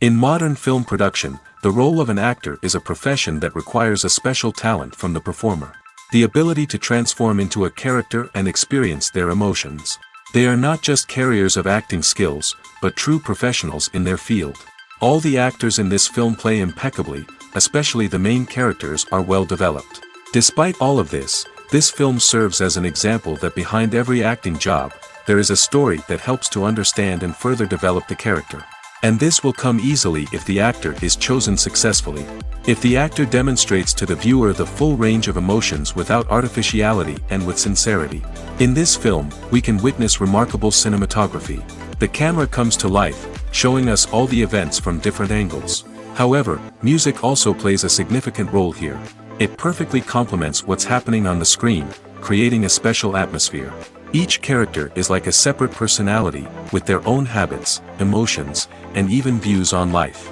In modern film production, the role of an actor is a profession that requires a special talent from the performer. The ability to transform into a character and experience their emotions. They are not just carriers of acting skills, but true professionals in their field. All the actors in this film play impeccably, especially the main characters are well developed. Despite all of this film serves as an example that behind every acting job, there is a story that helps to understand and further develop the character. And this will come easily if the actor is chosen successfully. If the actor demonstrates to the viewer the full range of emotions without artificiality and with sincerity. In this film, we can witness remarkable cinematography. The camera comes to life, showing us all the events from different angles. However, music also plays a significant role here. It perfectly complements what's happening on the screen, creating a special atmosphere. Each character is like a separate personality, with their own habits, emotions, and even views on life.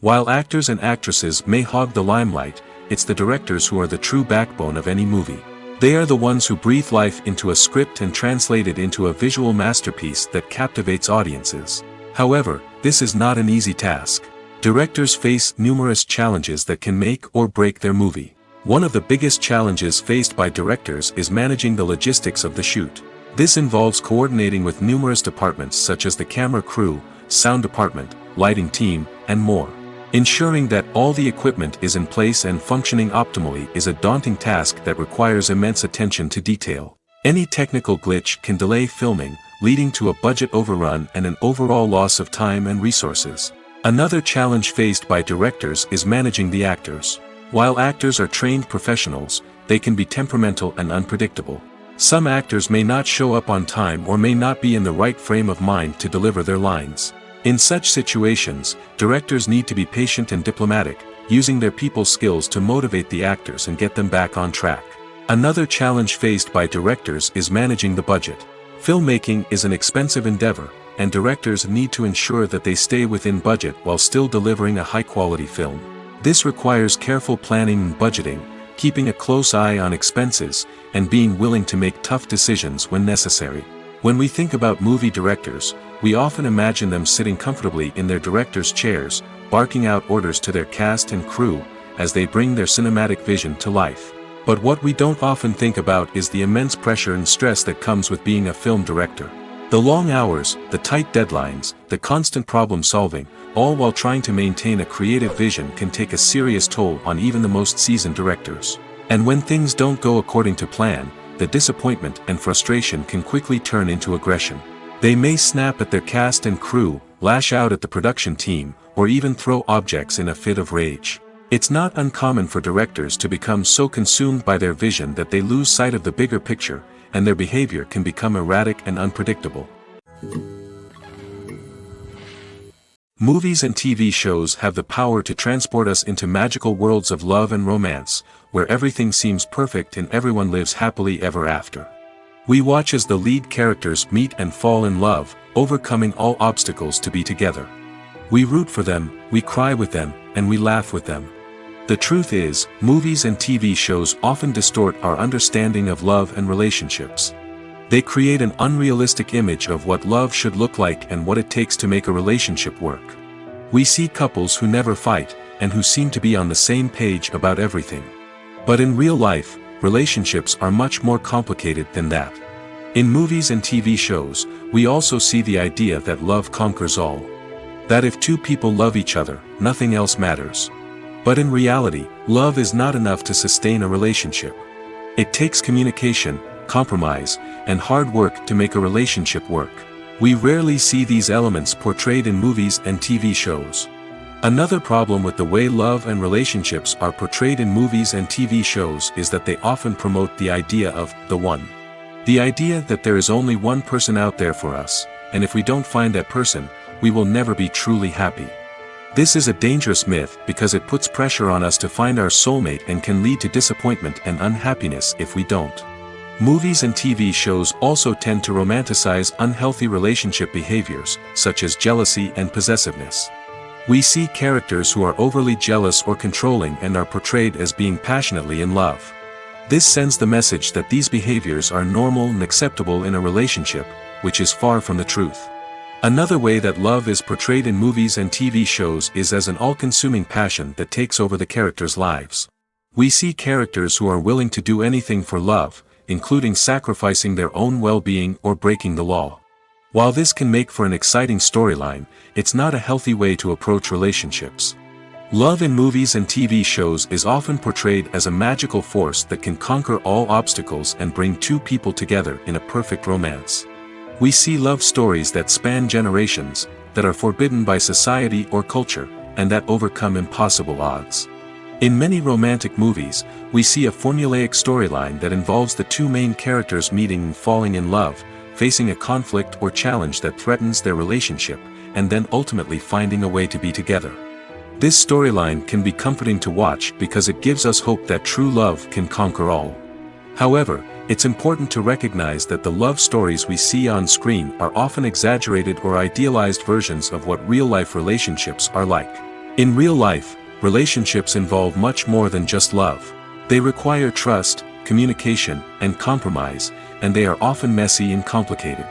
While actors and actresses may hog the limelight, it's the directors who are the true backbone of any movie. They are the ones who breathe life into a script and translate it into a visual masterpiece that captivates audiences. However, this is not an easy task. Directors face numerous challenges that can make or break their movie. One of the biggest challenges faced by directors is managing the logistics of the shoot. This involves coordinating with numerous departments such as the camera crew, sound department, lighting team, and more. Ensuring that all the equipment is in place and functioning optimally is a daunting task that requires immense attention to detail. Any technical glitch can delay filming, leading to a budget overrun and an overall loss of time and resources. Another challenge faced by directors is managing the actors. While actors are trained professionals, they can be temperamental and unpredictable. Some actors may not show up on time or may not be in the right frame of mind to deliver their lines. In such situations, directors need to be patient and diplomatic, using their people skills to motivate the actors and get them back on track. Another challenge faced by directors is managing the budget. Filmmaking is an expensive endeavor, and directors need to ensure that they stay within budget while still delivering a high-quality film. This requires careful planning and budgeting, keeping a close eye on expenses, and being willing to make tough decisions when necessary. When we think about movie directors, we often imagine them sitting comfortably in their director's chairs, barking out orders to their cast and crew, as they bring their cinematic vision to life. But what we don't often think about is the immense pressure and stress that comes with being a film director. The long hours, the tight deadlines, the constant problem solving, all while trying to maintain a creative vision can take a serious toll on even the most seasoned directors. And when things don't go according to plan, the disappointment and frustration can quickly turn into aggression. They may snap at their cast and crew, lash out at the production team, or even throw objects in a fit of rage. It's not uncommon for directors to become so consumed by their vision that they lose sight of the bigger picture, and their behavior can become erratic and unpredictable. Movies and TV shows have the power to transport us into magical worlds of love and romance, where everything seems perfect and everyone lives happily ever after. We watch as the lead characters meet and fall in love, overcoming all obstacles to be together. We root for them, we cry with them, and we laugh with them. The truth is, movies and TV shows often distort our understanding of love and relationships. They create an unrealistic image of what love should look like and what it takes to make a relationship work. We see couples who never fight, and who seem to be on the same page about everything. But in real life, relationships are much more complicated than that. In movies and TV shows, we also see the idea that love conquers all. That if two people love each other, nothing else matters. But in reality, love is not enough to sustain a relationship. It takes communication, compromise, and hard work to make a relationship work. We rarely see these elements portrayed in movies and TV shows. Another problem with the way love and relationships are portrayed in movies and TV shows is that they often promote the idea of the one. The idea that there is only one person out there for us, and if we don't find that person, we will never be truly happy. This is a dangerous myth because it puts pressure on us to find our soulmate and can lead to disappointment and unhappiness if we don't. Movies and TV shows also tend to romanticize unhealthy relationship behaviors, such as jealousy and possessiveness. We see characters who are overly jealous or controlling and are portrayed as being passionately in love. This sends the message that these behaviors are normal and acceptable in a relationship, which is far from the truth. Another way that love is portrayed in movies and TV shows is as an all-consuming passion that takes over the characters' lives. We see characters who are willing to do anything for love, including sacrificing their own well-being or breaking the law. While this can make for an exciting storyline, it's not a healthy way to approach relationships. Love in movies and TV shows is often portrayed as a magical force that can conquer all obstacles and bring two people together in a perfect romance. We see love stories that span generations, that are forbidden by society or culture, and that overcome impossible odds. In many romantic movies, we see a formulaic storyline that involves the two main characters meeting and falling in love, facing a conflict or challenge that threatens their relationship, and then ultimately finding a way to be together. This storyline can be comforting to watch because it gives us hope that true love can conquer all. However, it's important to recognize that the love stories we see on screen are often exaggerated or idealized versions of what real-life relationships are like. In real life, relationships involve much more than just love. They require trust, communication, and compromise, and they are often messy and complicated.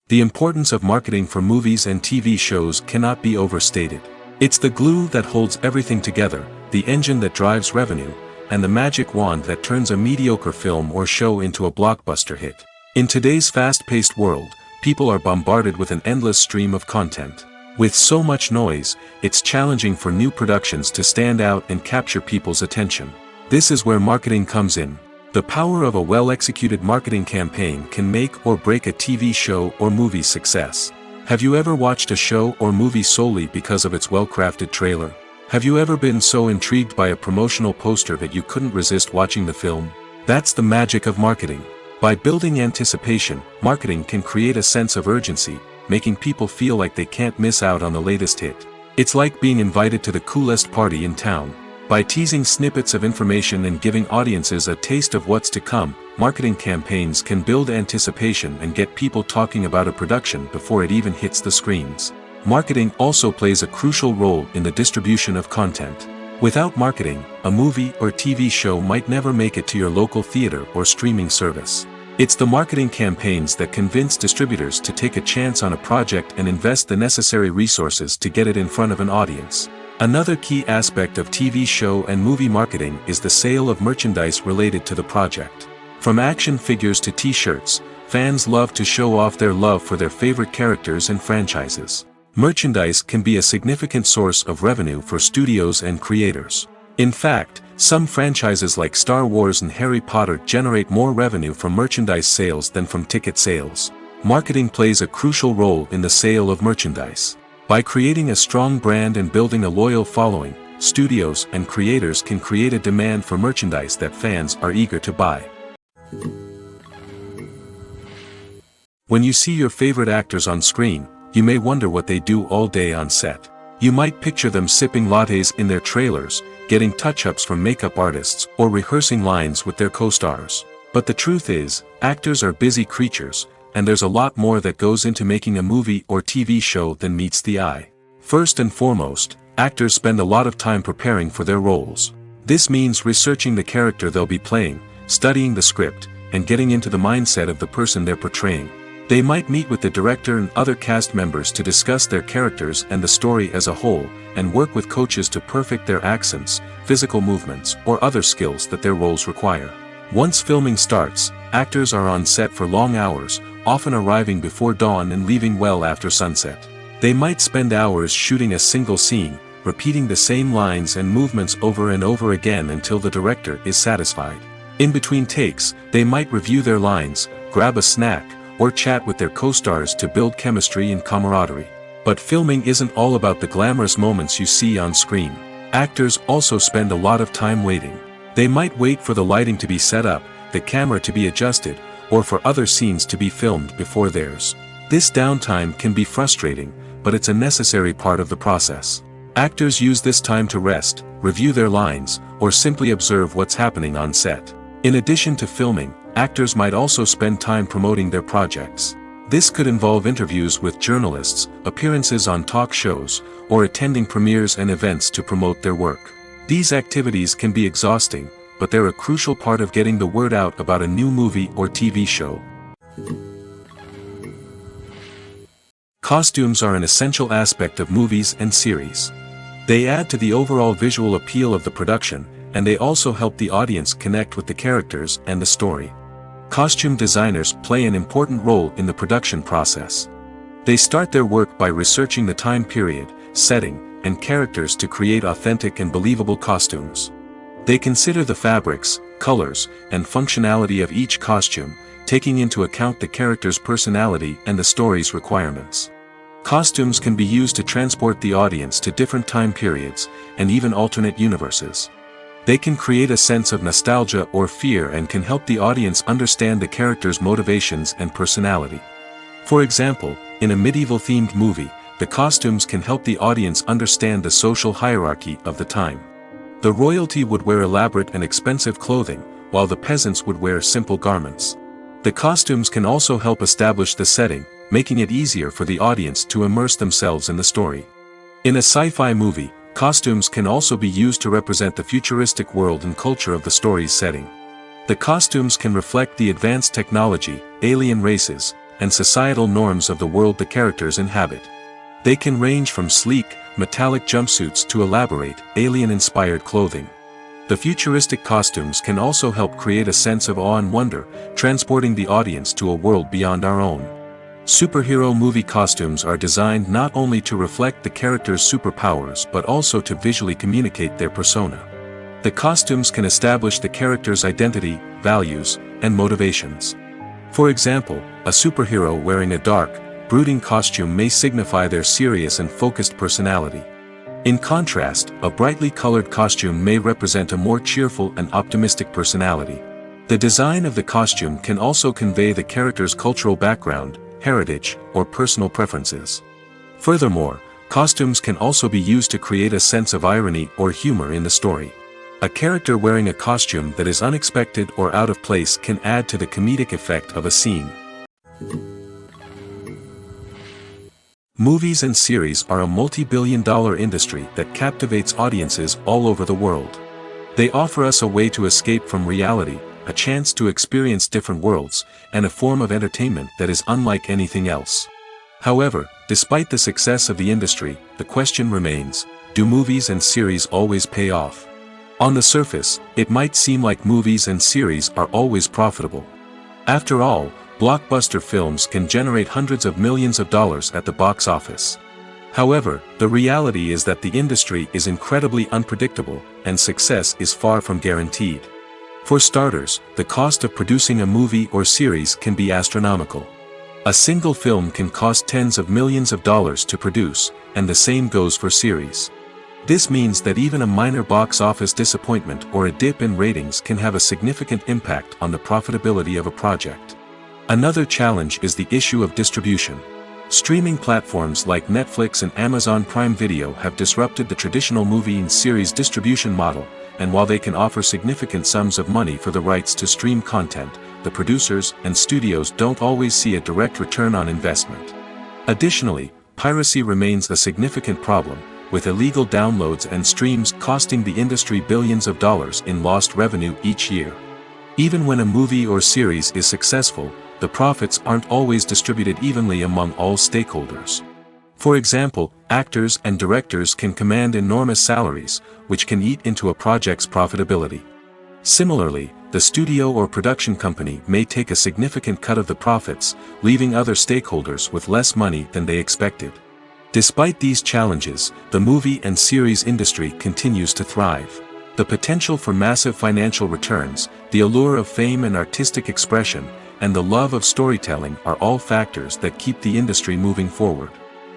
The importance of marketing for movies and TV shows cannot be overstated. It's the glue that holds everything together, the engine that drives revenue, and the magic wand that turns a mediocre film or show into a blockbuster hit. In today's fast-paced world, people are bombarded with an endless stream of content. With so much noise, it's challenging for new productions to stand out and capture people's attention. This is where marketing comes in. The power of a well-executed marketing campaign can make or break a TV show or movie's success. Have you ever watched a show or movie solely because of its well-crafted trailer? Have you ever been so intrigued by a promotional poster that you couldn't resist watching the film? That's the magic of marketing. By building anticipation, marketing can create a sense of urgency, making people feel like they can't miss out on the latest hit. It's like being invited to the coolest party in town. By teasing snippets of information and giving audiences a taste of what's to come, marketing campaigns can build anticipation and get people talking about a production before it even hits the screens. Marketing also plays a crucial role in the distribution of content. Without marketing, a movie or TV show might never make it to your local theater or streaming service. It's the marketing campaigns that convince distributors to take a chance on a project and invest the necessary resources to get it in front of an audience. Another key aspect of TV show and movie marketing is the sale of merchandise related to the project. From action figures to t-shirts, fans love to show off their love for their favorite characters and franchises. Merchandise can be a significant source of revenue for studios and creators. In fact, some franchises like Star Wars and Harry Potter generate more revenue from merchandise sales than from ticket sales. Marketing plays a crucial role in the sale of merchandise. By creating a strong brand and building a loyal following, studios and creators can create a demand for merchandise that fans are eager to buy. When you see your favorite actors on screen, you may wonder what they do all day on set. You might picture them sipping lattes in their trailers, getting touch-ups from makeup artists, or rehearsing lines with their co-stars. But the truth is, actors are busy creatures, and there's a lot more that goes into making a movie or TV show than meets the eye. First and foremost, actors spend a lot of time preparing for their roles. This means researching the character they'll be playing, studying the script, and getting into the mindset of the person they're portraying. They might meet with the director and other cast members to discuss their characters and the story as a whole, and work with coaches to perfect their accents, physical movements, or other skills that their roles require. Once filming starts, actors are on set for long hours, often arriving before dawn and leaving well after sunset. They might spend hours shooting a single scene, repeating the same lines and movements over and over again until the director is satisfied. In between takes, they might review their lines, grab a snack, or chat with their co-stars to build chemistry and camaraderie. But filming isn't all about the glamorous moments you see on screen. Actors also spend a lot of time waiting. They might wait for the lighting to be set up, the camera to be adjusted, or for other scenes to be filmed before theirs. This downtime can be frustrating, but it's a necessary part of the process. Actors use this time to rest, review their lines, or simply observe what's happening on set. In addition to filming, actors might also spend time promoting their projects. This could involve interviews with journalists, appearances on talk shows, or attending premieres and events to promote their work. These activities can be exhausting, but they're a crucial part of getting the word out about a new movie or TV show. Costumes are an essential aspect of movies and series. They add to the overall visual appeal of the production, and they also help the audience connect with the characters and the story. Costume designers play an important role in the production process. They start their work by researching the time period, setting, and characters to create authentic and believable costumes. They consider the fabrics, colors, and functionality of each costume, taking into account the character's personality and the story's requirements. Costumes can be used to transport the audience to different time periods, and even alternate universes. They can create a sense of nostalgia or fear and can help the audience understand the character's motivations and personality. For example, in a medieval-themed movie, the costumes can help the audience understand the social hierarchy of the time. The royalty would wear elaborate and expensive clothing, while the peasants would wear simple garments. The costumes can also help establish the setting, making it easier for the audience to immerse themselves in the story. In a sci-fi movie, costumes can also be used to represent the futuristic world and culture of the story's setting. The costumes can reflect the advanced technology, alien races, and societal norms of the world the characters inhabit. They can range from sleek, metallic jumpsuits to elaborate, alien-inspired clothing. The futuristic costumes can also help create a sense of awe and wonder, transporting the audience to a world beyond our own. Superhero movie costumes are designed not only to reflect the character's superpowers but also to visually communicate their persona. The costumes can establish the character's identity, values, and motivations. For example, a superhero wearing a dark, brooding costume may signify their serious and focused personality. In contrast, a brightly colored costume may represent a more cheerful and optimistic personality. The design of the costume can also convey the character's cultural background, heritage, or personal preferences. Furthermore, costumes can also be used to create a sense of irony or humor in the story. A character wearing a costume that is unexpected or out of place can add to the comedic effect of a scene. Movies and series are a multi-billion-dollar industry that captivates audiences all over the world. They offer us a way to escape from reality, a chance to experience different worlds, and a form of entertainment that is unlike anything else. However, despite the success of the industry, the question remains, do movies and series always pay off? On the surface, it might seem like movies and series are always profitable. After all, blockbuster films can generate hundreds of millions of dollars at the box office. However, the reality is that the industry is incredibly unpredictable, and success is far from guaranteed. For starters, the cost of producing a movie or series can be astronomical. A single film can cost tens of millions of dollars to produce, and the same goes for series. This means that even a minor box office disappointment or a dip in ratings can have a significant impact on the profitability of a project. Another challenge is the issue of distribution. Streaming platforms like Netflix and Amazon Prime Video have disrupted the traditional movie and series distribution model, and while they can offer significant sums of money for the rights to stream content, the producers and studios don't always see a direct return on investment. Additionally, piracy remains a significant problem, with illegal downloads and streams costing the industry billions of dollars in lost revenue each year. Even when a movie or series is successful, the profits aren't always distributed evenly among all stakeholders. For example, actors and directors can command enormous salaries, which can eat into a project's profitability. Similarly, the studio or production company may take a significant cut of the profits, leaving other stakeholders with less money than they expected. Despite these challenges, the movie and series industry continues to thrive. The potential for massive financial returns, the allure of fame and artistic expression, and the love of storytelling are all factors that keep the industry moving forward.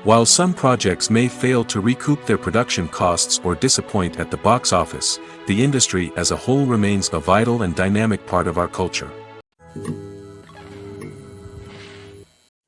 While some projects may fail to recoup their production costs or disappoint at the box office, the industry as a whole remains a vital and dynamic part of our culture.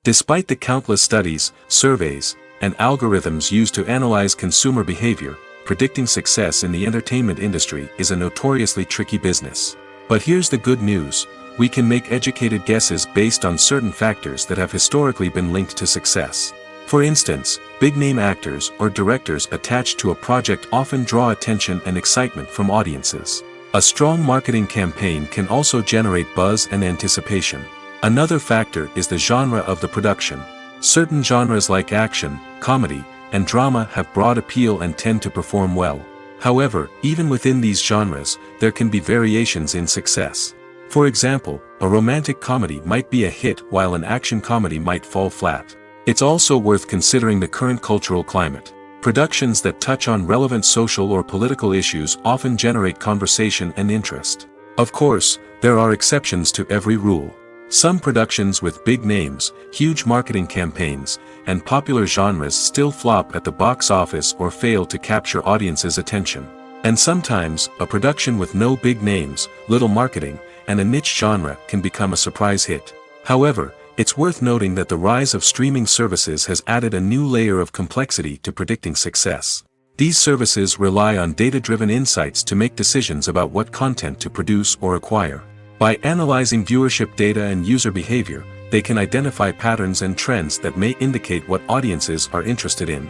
Despite the countless studies, surveys, and algorithms used to analyze consumer behavior, predicting success in the entertainment industry is a notoriously tricky business. But here's the good news: we can make educated guesses based on certain factors that have historically been linked to success. For instance, big-name actors or directors attached to a project often draw attention and excitement from audiences. A strong marketing campaign can also generate buzz and anticipation. Another factor is the genre of the production. Certain genres like action, comedy, and drama have broad appeal and tend to perform well. However, even within these genres, there can be variations in success. For example, a romantic comedy might be a hit while an action comedy might fall flat. It's also worth considering the current cultural climate. Productions that touch on relevant social or political issues often generate conversation and interest. Of course, there are exceptions to every rule. Some productions with big names, huge marketing campaigns, and popular genres still flop at the box office or fail to capture audiences' attention. And sometimes, a production with no big names, little marketing, and a niche genre can become a surprise hit. However, it's worth noting that the rise of streaming services has added a new layer of complexity to predicting success. These services rely on data-driven insights to make decisions about what content to produce or acquire. By analyzing viewership data and user behavior, they can identify patterns and trends that may indicate what audiences are interested in.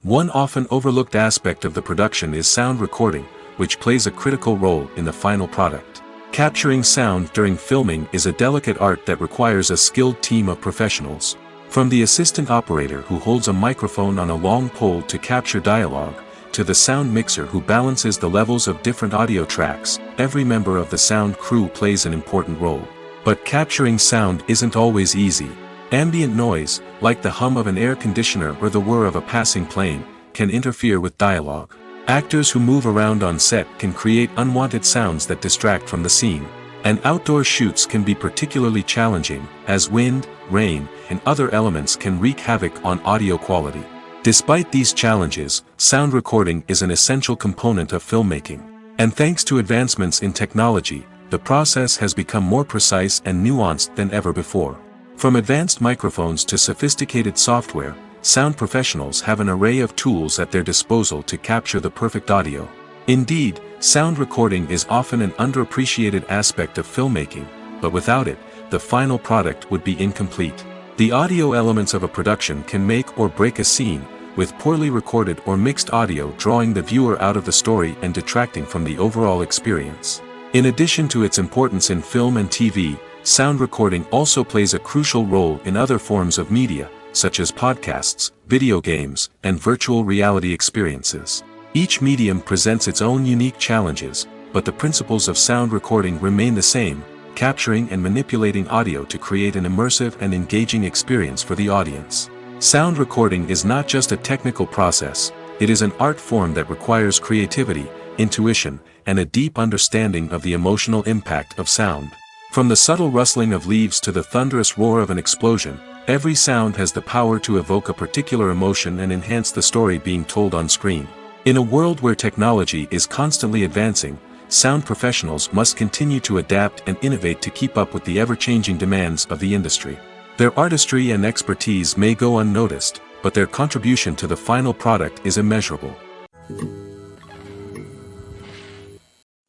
One often overlooked aspect of the production is sound recording, which plays a critical role in the final product. Capturing sound during filming is a delicate art that requires a skilled team of professionals. From the assistant operator who holds a microphone on a long pole to capture dialogue, to the sound mixer who balances the levels of different audio tracks, every member of the sound crew plays an important role. But capturing sound isn't always easy. Ambient noise, like the hum of an air conditioner or the whir of a passing plane, can interfere with dialogue. Actors who move around on set can create unwanted sounds that distract from the scene. And outdoor shoots can be particularly challenging, as wind, rain, and other elements can wreak havoc on audio quality. Despite these challenges, sound recording is an essential component of filmmaking. And thanks to advancements in technology, the process has become more precise and nuanced than ever before. From advanced microphones to sophisticated software, sound professionals have an array of tools at their disposal to capture the perfect audio. Indeed, sound recording is often an underappreciated aspect of filmmaking, but without it, the final product would be incomplete. The audio elements of a production can make or break a scene, with poorly recorded or mixed audio drawing the viewer out of the story and detracting from the overall experience. In addition to its importance in film and TV, sound recording also plays a crucial role in other forms of media, such as podcasts, video games, and virtual reality experiences. Each medium presents its own unique challenges, but the principles of sound recording remain the same, capturing and manipulating audio to create an immersive and engaging experience for the audience. Sound recording is not just a technical process, it is an art form that requires creativity, intuition, and a deep understanding of the emotional impact of sound. From the subtle rustling of leaves to the thunderous roar of an explosion, every sound has the power to evoke a particular emotion and enhance the story being told on screen. In a world where technology is constantly advancing, sound professionals must continue to adapt and innovate to keep up with the ever-changing demands of the industry. Their artistry and expertise may go unnoticed, but their contribution to the final product is immeasurable.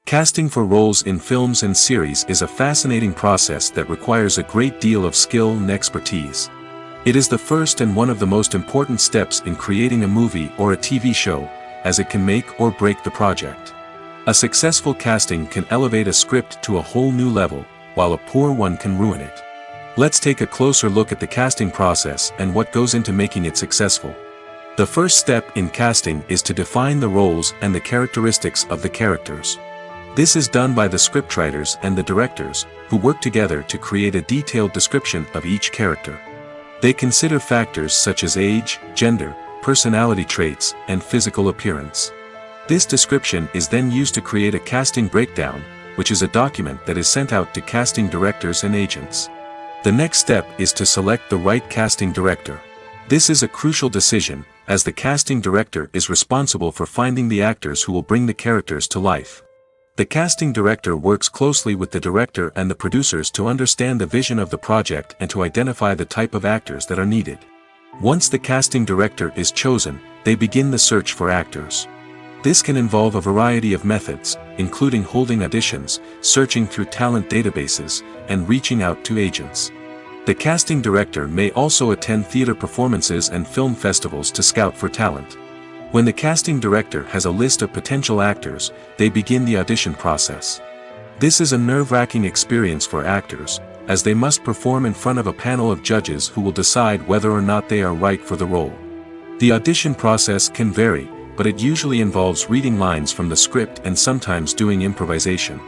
Casting for roles in films and series is a fascinating process that requires a great deal of skill and expertise. It is the first and one of the most important steps in creating a movie or a TV show, as it can make or break the project. A successful casting can elevate a script to a whole new level, while a poor one can ruin it. Let's take a closer look at the casting process and what goes into making it successful. The first step in casting is to define the roles and the characteristics of the characters. This is done by the scriptwriters and the directors, who work together to create a detailed description of each character. They consider factors such as age, gender, personality traits, and physical appearance. This description is then used to create a casting breakdown, which is a document that is sent out to casting directors and agents. The next step is to select the right casting director. This is a crucial decision, as the casting director is responsible for finding the actors who will bring the characters to life. The casting director works closely with the director and the producers to understand the vision of the project and to identify the type of actors that are needed. Once the casting director is chosen, they begin the search for actors. This can involve a variety of methods, including holding auditions, searching through talent databases, and reaching out to agents. The casting director may also attend theater performances and film festivals to scout for talent. When the casting director has a list of potential actors, they begin the audition process. This is a nerve-wracking experience for actors, as they must perform in front of a panel of judges who will decide whether or not they are right for the role. The audition process can vary, but it usually involves reading lines from the script and sometimes doing improvisation.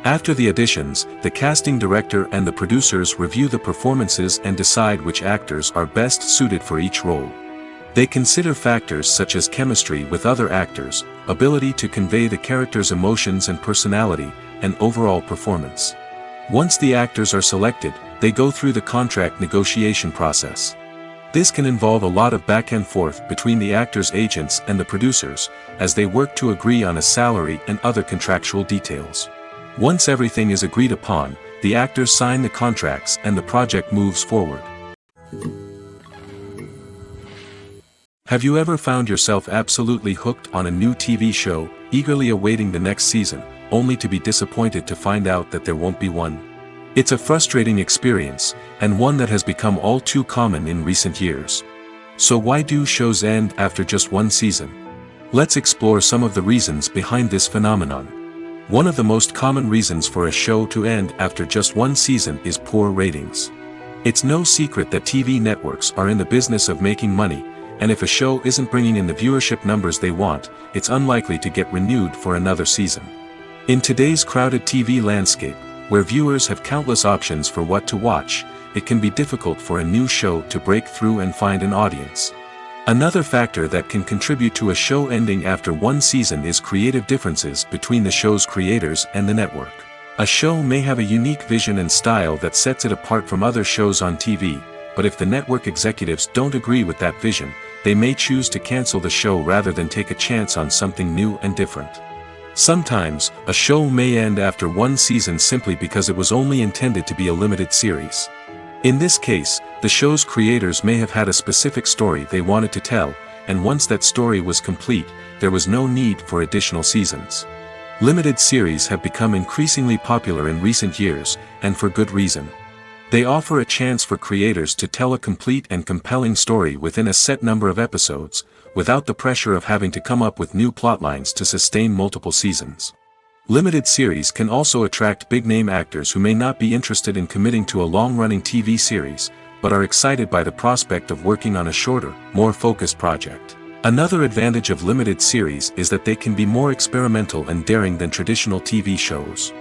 After the auditions, the casting director and the producers review the performances and decide which actors are best suited for each role. They consider factors such as chemistry with other actors, ability to convey the character's emotions and personality, and overall performance. Once the actors are selected, they go through the contract negotiation process. This can involve a lot of back and forth between the actors' agents and the producers, as they work to agree on a salary and other contractual details. Once everything is agreed upon, the actors sign the contracts and the project moves forward. Have you ever found yourself absolutely hooked on a new TV show, eagerly awaiting the next season, only to be disappointed to find out that there won't be one? It's a frustrating experience, and one that has become all too common in recent years. So why do shows end after just one season? Let's explore some of the reasons behind this phenomenon. One of the most common reasons for a show to end after just one season is poor ratings. It's no secret that TV networks are in the business of making money, and if a show isn't bringing in the viewership numbers they want, it's unlikely to get renewed for another season. In today's crowded TV landscape, where viewers have countless options for what to watch, it can be difficult for a new show to break through and find an audience. Another factor that can contribute to a show ending after one season is creative differences between the show's creators and the network. A show may have a unique vision and style that sets it apart from other shows on TV, but if the network executives don't agree with that vision, they may choose to cancel the show rather than take a chance on something new and different. Sometimes, a show may end after one season simply because it was only intended to be a limited series. In this case, the show's creators may have had a specific story they wanted to tell, and once that story was complete, there was no need for additional seasons. Limited series have become increasingly popular in recent years, and for good reason. They offer a chance for creators to tell a complete and compelling story within a set number of episodes, without the pressure of having to come up with new plotlines to sustain multiple seasons. Limited series can also attract big-name actors who may not be interested in committing to a long-running TV series, but are excited by the prospect of working on a shorter, more focused project. Another advantage of limited series is that they can be more experimental and daring than traditional TV shows.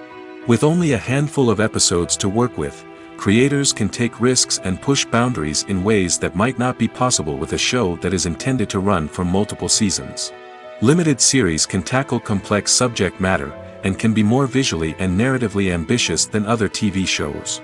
With only a handful of episodes to work with, creators can take risks and push boundaries in ways that might not be possible with a show that is intended to run for multiple seasons. Limited series can tackle complex subject matter, and can be more visually and narratively ambitious than other TV shows.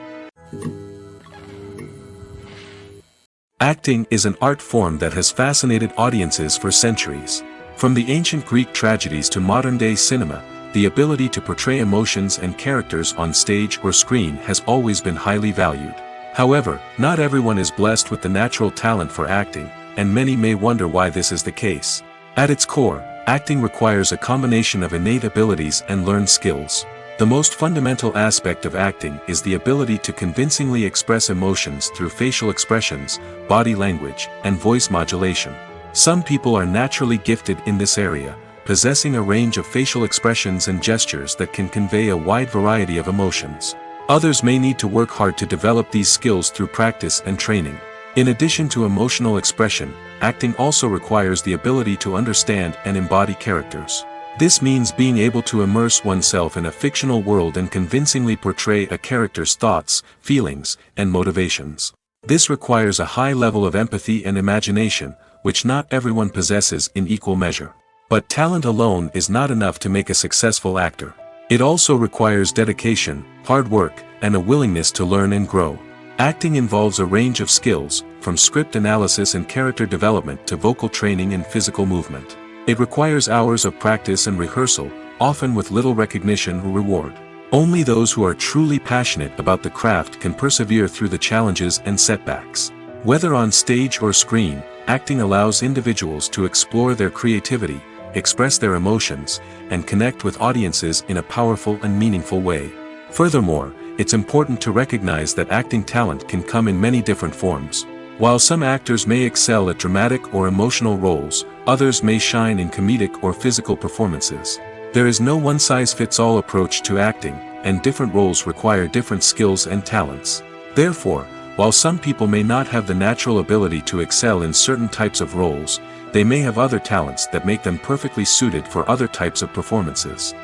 Acting is an art form that has fascinated audiences for centuries. From the ancient Greek tragedies to modern-day cinema, the ability to portray emotions and characters on stage or screen has always been highly valued. However, not everyone is blessed with the natural talent for acting, and many may wonder why this is the case. At its core, acting requires a combination of innate abilities and learned skills. The most fundamental aspect of acting is the ability to convincingly express emotions through facial expressions, body language, and voice modulation. Some people are naturally gifted in this area, possessing a range of facial expressions and gestures that can convey a wide variety of emotions. Others may need to work hard to develop these skills through practice and training. In addition to emotional expression, acting also requires the ability to understand and embody characters. This means being able to immerse oneself in a fictional world and convincingly portray a character's thoughts, feelings, and motivations. This requires a high level of empathy and imagination, which not everyone possesses in equal measure. But talent alone is not enough to make a successful actor. It also requires dedication, hard work, and a willingness to learn and grow. Acting involves a range of skills, from script analysis and character development to vocal training and physical movement. It requires hours of practice and rehearsal, often with little recognition or reward. Only those who are truly passionate about the craft can persevere through the challenges and setbacks. Whether on stage or screen, acting allows individuals to explore their creativity, express their emotions, and connect with audiences in a powerful and meaningful way. Furthermore, it's important to recognize that acting talent can come in many different forms. While some actors may excel at dramatic or emotional roles, others may shine in comedic or physical performances. There is no one-size-fits-all approach to acting, and different roles require different skills and talents. Therefore, while some people may not have the natural ability to excel in certain types of roles, they may have other talents that make them perfectly suited for other types of performances.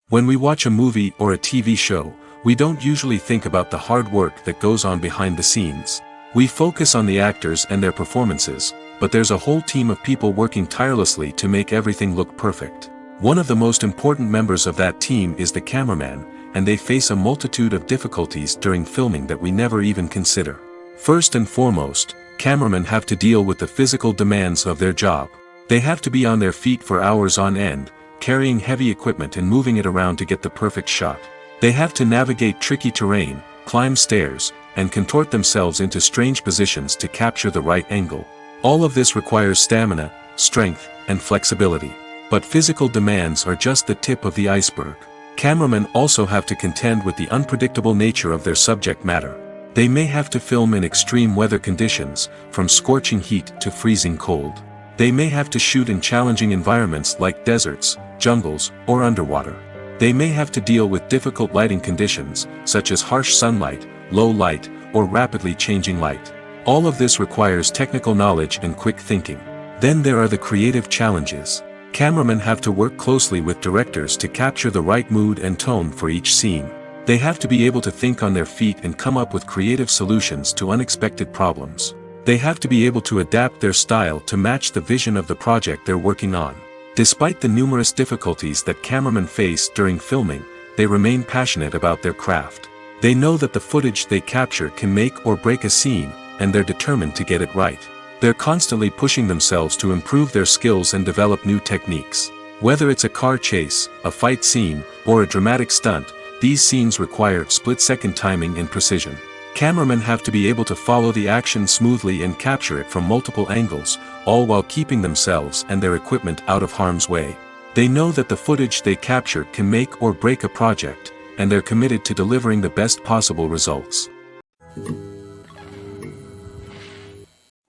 When we watch a movie or a TV show, we don't usually think about the hard work that goes on behind the scenes. We focus on the actors and their performances, but there's a whole team of people working tirelessly to make everything look perfect. One of the most important members of that team is the cameraman, and they face a multitude of difficulties during filming that we never even consider. First and foremost, cameramen have to deal with the physical demands of their job. They have to be on their feet for hours on end, carrying heavy equipment and moving it around to get the perfect shot. They have to navigate tricky terrain, climb stairs, and contort themselves into strange positions to capture the right angle. All of this requires stamina, strength, and flexibility. But physical demands are just the tip of the iceberg. Cameramen also have to contend with the unpredictable nature of their subject matter. They may have to film in extreme weather conditions, from scorching heat to freezing cold. They may have to shoot in challenging environments like deserts, jungles, or underwater. They may have to deal with difficult lighting conditions, such as harsh sunlight, low light, or rapidly changing light. All of this requires technical knowledge and quick thinking. Then there are the creative challenges. Cameramen have to work closely with directors to capture the right mood and tone for each scene. They have to be able to think on their feet and come up with creative solutions to unexpected problems. They have to be able to adapt their style to match the vision of the project they're working on. Despite the numerous difficulties that cameramen face during filming, they remain passionate about their craft. They know that the footage they capture can make or break a scene, and they're determined to get it right. They're constantly pushing themselves to improve their skills and develop new techniques. Whether it's a car chase, a fight scene, or a dramatic stunt, these scenes require split-second timing and precision. Cameramen have to be able to follow the action smoothly and capture it from multiple angles, all while keeping themselves and their equipment out of harm's way. They know that the footage they capture can make or break a project, and they're committed to delivering the best possible results.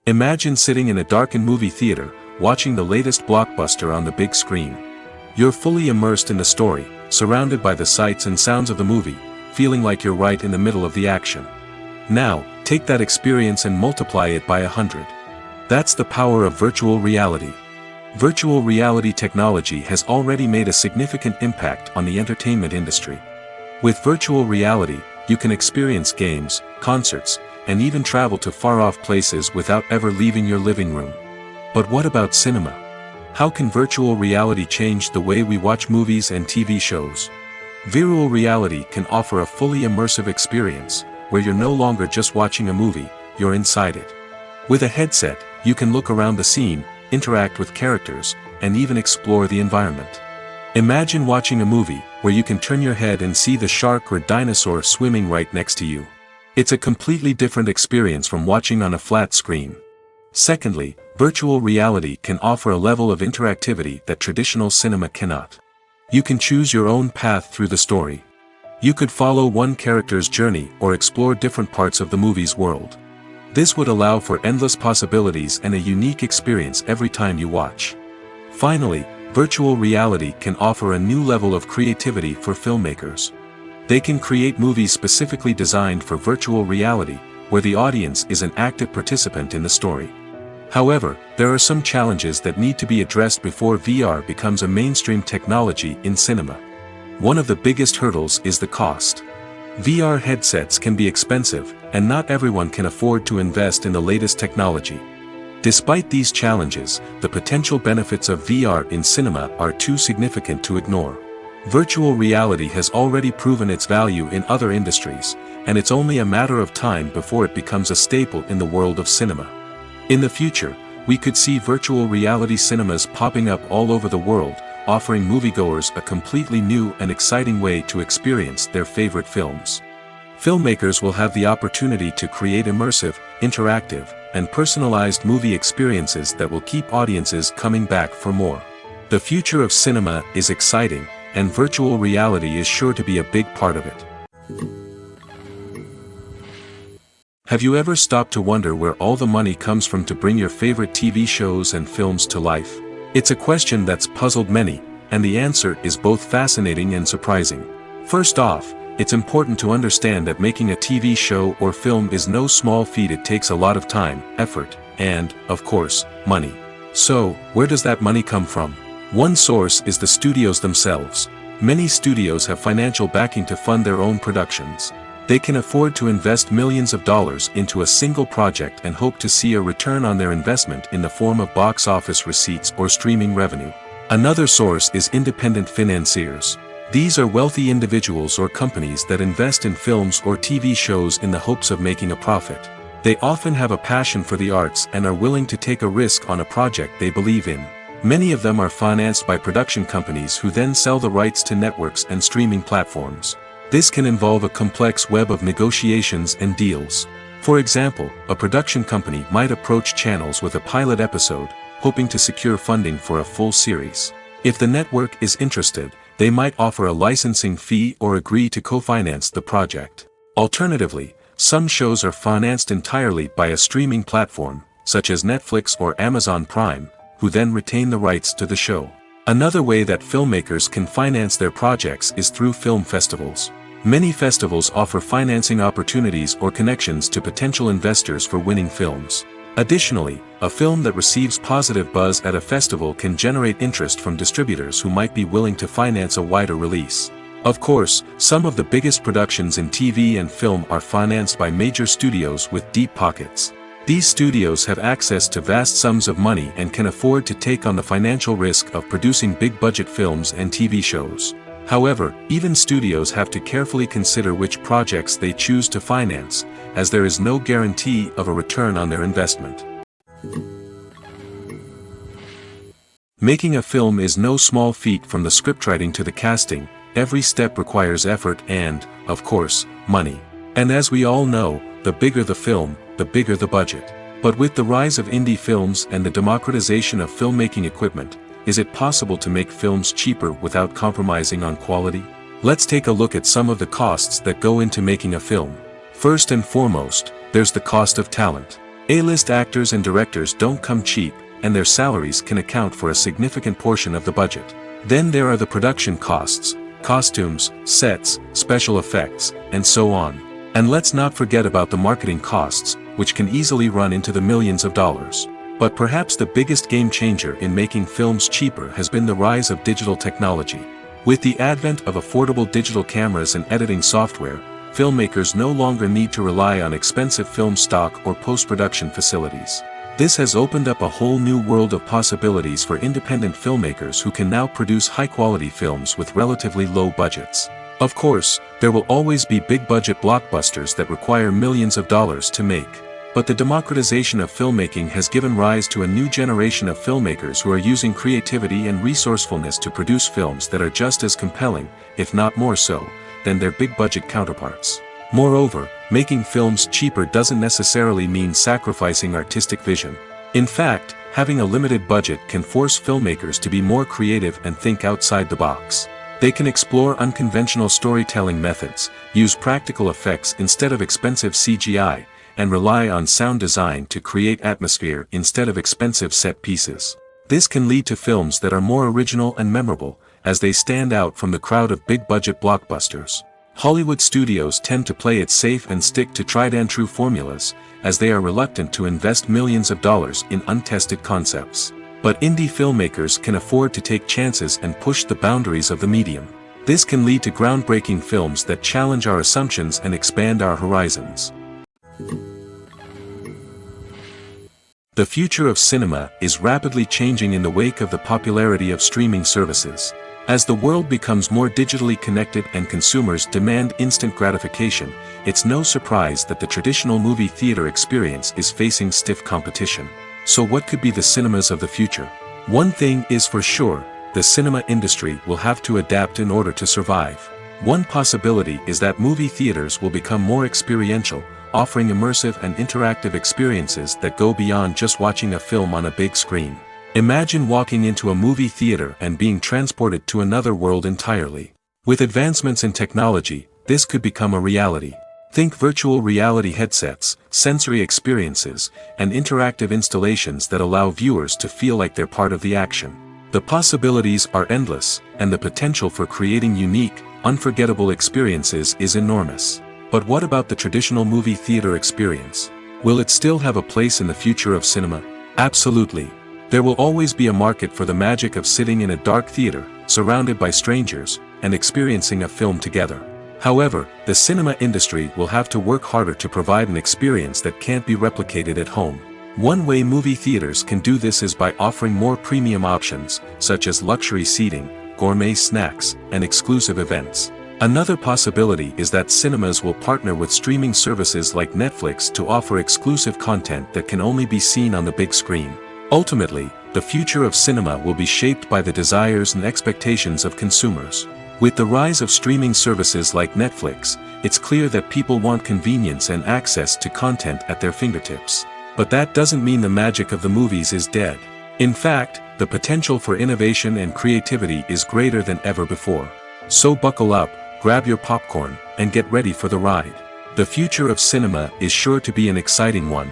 Imagine sitting in a darkened movie theater, watching the latest blockbuster on the big screen. You're fully immersed in the story, surrounded by the sights and sounds of the movie, feeling like you're right in the middle of the action. Now, take that experience and multiply it by 100. That's the power of virtual reality. Virtual reality technology has already made a significant impact on the entertainment industry. With virtual reality, you can experience games, concerts, and even travel to far-off places without ever leaving your living room. But what about cinema? How can virtual reality change the way we watch movies and TV shows? Virtual reality can offer a fully immersive experience, where you're no longer just watching a movie, you're inside it. With a headset, you can look around the scene, interact with characters, and even explore the environment. Imagine watching a movie, where you can turn your head and see the shark or dinosaur swimming right next to you. It's a completely different experience from watching on a flat screen. Secondly, virtual reality can offer a level of interactivity that traditional cinema cannot. You can choose your own path through the story. You could follow one character's journey or explore different parts of the movie's world. This would allow for endless possibilities and a unique experience every time you watch. Finally, virtual reality can offer a new level of creativity for filmmakers. They can create movies specifically designed for virtual reality, where the audience is an active participant in the story. However, there are some challenges that need to be addressed before VR becomes a mainstream technology in cinema. One of the biggest hurdles is the cost. VR headsets can be expensive, and not everyone can afford to invest in the latest technology. Despite these challenges, the potential benefits of VR in cinema are too significant to ignore. Virtual reality has already proven its value in other industries, and it's only a matter of time before it becomes a staple in the world of cinema. In the future, we could see virtual reality cinemas popping up all over the world, offering moviegoers a completely new and exciting way to experience their favorite films. Filmmakers will have the opportunity to create immersive, interactive, and personalized movie experiences that will keep audiences coming back for more. The future of cinema is exciting, and virtual reality is sure to be a big part of it. Have you ever stopped to wonder where all the money comes from to bring your favorite TV shows and films to life? It's a question that's puzzled many, And the answer is both fascinating and surprising. First off, it's important to understand that making a TV show or film is no small feat. It takes a lot of time, effort, and, of course, money. So, where does that money come from? One source is the studios themselves. Many studios have financial backing to fund their own productions. They can afford to invest millions of dollars into a single project and hope to see a return on their investment in the form of box office receipts or streaming revenue. Another source is independent financiers. These are wealthy individuals or companies that invest in films or TV shows in the hopes of making a profit. They often have a passion for the arts and are willing to take a risk on a project they believe in. Many of them are financed by production companies who then sell the rights to networks and streaming platforms. This can involve a complex web of negotiations and deals. For example, a production company might approach channels with a pilot episode, hoping to secure funding for a full series. If the network is interested, they might offer a licensing fee or agree to co-finance the project. Alternatively, some shows are financed entirely by a streaming platform, such as Netflix or Amazon Prime, who then retain the rights to the show. Another way that filmmakers can finance their projects is through film festivals. Many festivals offer financing opportunities or connections to potential investors for winning films. Additionally, a film that receives positive buzz at a festival can generate interest from distributors who might be willing to finance a wider release. Of course, some of the biggest productions in TV and film are financed by major studios with deep pockets. These studios have access to vast sums of money and can afford to take on the financial risk of producing big-budget films and TV shows. However, even studios have to carefully consider which projects they choose to finance, as there is no guarantee of a return on their investment. Making a film is no small feat. From the scriptwriting to the casting, every step requires effort and, of course, money. And as we all know, the bigger the film, the bigger the budget. But with the rise of indie films and the democratization of filmmaking equipment, is it possible to make films cheaper without compromising on quality? Let's take a look at some of the costs that go into making a film. First and foremost, there's the cost of talent. A-list actors and directors don't come cheap, and their salaries can account for a significant portion of the budget. Then there are the production costs, costumes, sets, special effects, and so on. And let's not forget about the marketing costs, which can easily run into the millions of dollars. But perhaps the biggest game changer in making films cheaper has been the rise of digital technology. With the advent of affordable digital cameras and editing software, filmmakers no longer need to rely on expensive film stock or post-production facilities. This has opened up a whole new world of possibilities for independent filmmakers who can now produce high-quality films with relatively low budgets. Of course, there will always be big-budget blockbusters that require millions of dollars to make. But the democratization of filmmaking has given rise to a new generation of filmmakers who are using creativity and resourcefulness to produce films that are just as compelling, if not more so, than their big-budget counterparts. Moreover, making films cheaper doesn't necessarily mean sacrificing artistic vision. In fact, having a limited budget can force filmmakers to be more creative and think outside the box. They can explore unconventional storytelling methods, use practical effects instead of expensive CGI, and rely on sound design to create atmosphere instead of expensive set pieces. This can lead to films that are more original and memorable, as they stand out from the crowd of big-budget blockbusters. Hollywood studios tend to play it safe and stick to tried-and-true formulas, as they are reluctant to invest millions of dollars in untested concepts. But indie filmmakers can afford to take chances and push the boundaries of the medium. This can lead to groundbreaking films that challenge our assumptions and expand our horizons. The future of cinema is rapidly changing in the wake of the popularity of streaming services. As the world becomes more digitally connected and consumers demand instant gratification, it's no surprise that the traditional movie theater experience is facing stiff competition. So what could be the cinemas of the future? One thing is for sure, the cinema industry will have to adapt in order to survive. One possibility is that movie theaters will become more experiential, offering immersive and interactive experiences that go beyond just watching a film on a big screen. Imagine walking into a movie theater and being transported to another world entirely. With advancements in technology, this could become a reality. Think virtual reality headsets, sensory experiences, and interactive installations that allow viewers to feel like they're part of the action. The possibilities are endless, and the potential for creating unique, unforgettable experiences is enormous. But what about the traditional movie theater experience? Will it still have a place in the future of cinema? Absolutely. There will always be a market for the magic of sitting in a dark theater, surrounded by strangers, and experiencing a film together. However, the cinema industry will have to work harder to provide an experience that can't be replicated at home. One way movie theaters can do this is by offering more premium options, such as luxury seating, gourmet snacks, and exclusive events. Another possibility is that cinemas will partner with streaming services like Netflix to offer exclusive content that can only be seen on the big screen. Ultimately, the future of cinema will be shaped by the desires and expectations of consumers. With the rise of streaming services like Netflix, it's clear that people want convenience and access to content at their fingertips. But that doesn't mean the magic of the movies is dead. In fact, the potential for innovation and creativity is greater than ever before. So buckle up, grab your popcorn, and get ready for the ride. The future of cinema is sure to be an exciting one.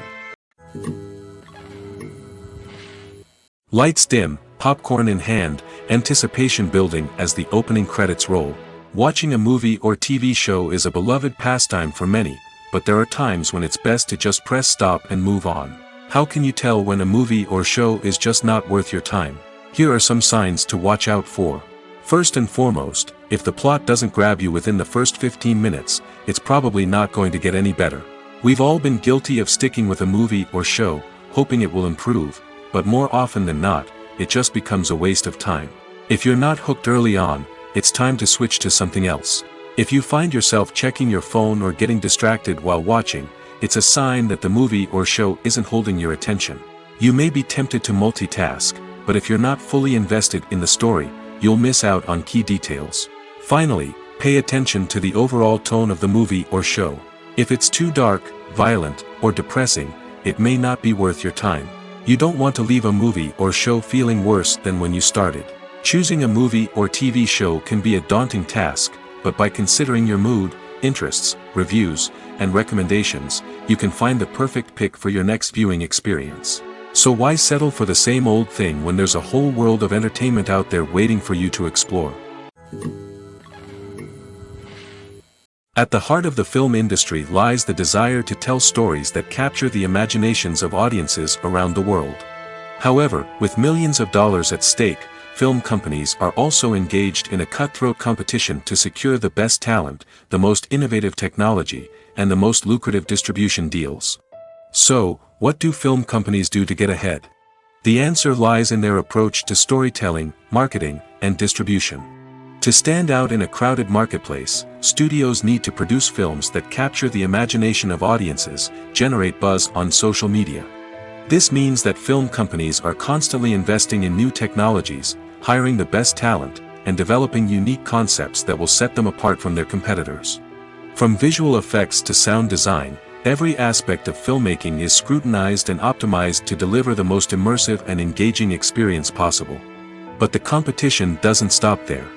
Lights dim, popcorn in hand, anticipation building as the opening credits roll. Watching a movie or TV show is a beloved pastime for many, but there are times when it's best to just press stop and move on. How can you tell when a movie or show is just not worth your time? Here are some signs to watch out for. First and foremost, if the plot doesn't grab you within the first 15 minutes, it's probably not going to get any better. We've all been guilty of sticking with a movie or show, hoping it will improve, but more often than not, it just becomes a waste of time. If you're not hooked early on, it's time to switch to something else. If you find yourself checking your phone or getting distracted while watching, it's a sign that the movie or show isn't holding your attention. You may be tempted to multitask, but if you're not fully invested in the story, you'll miss out on key details. Finally, pay attention to the overall tone of the movie or show. If it's too dark, violent, or depressing, it may not be worth your time. You don't want to leave a movie or show feeling worse than when you started. Choosing a movie or TV show can be a daunting task, but by considering your mood, interests, reviews, and recommendations, you can find the perfect pick for your next viewing experience. So why settle for the same old thing when there's a whole world of entertainment out there waiting for you to explore? At the heart of the film industry lies the desire to tell stories that capture the imaginations of audiences around the world. However, with millions of dollars at stake, film companies are also engaged in a cutthroat competition to secure the best talent, the most innovative technology, and the most lucrative distribution deals. So, what do film companies do to get ahead? The answer lies in their approach to storytelling, marketing, and distribution. To stand out in a crowded marketplace, studios need to produce films that capture the imagination of audiences, generate buzz on social media. This means that film companies are constantly investing in new technologies, hiring the best talent, and developing unique concepts that will set them apart from their competitors. From visual effects to sound design, every aspect of filmmaking is scrutinized and optimized to deliver the most immersive and engaging experience possible. But the competition doesn't stop there.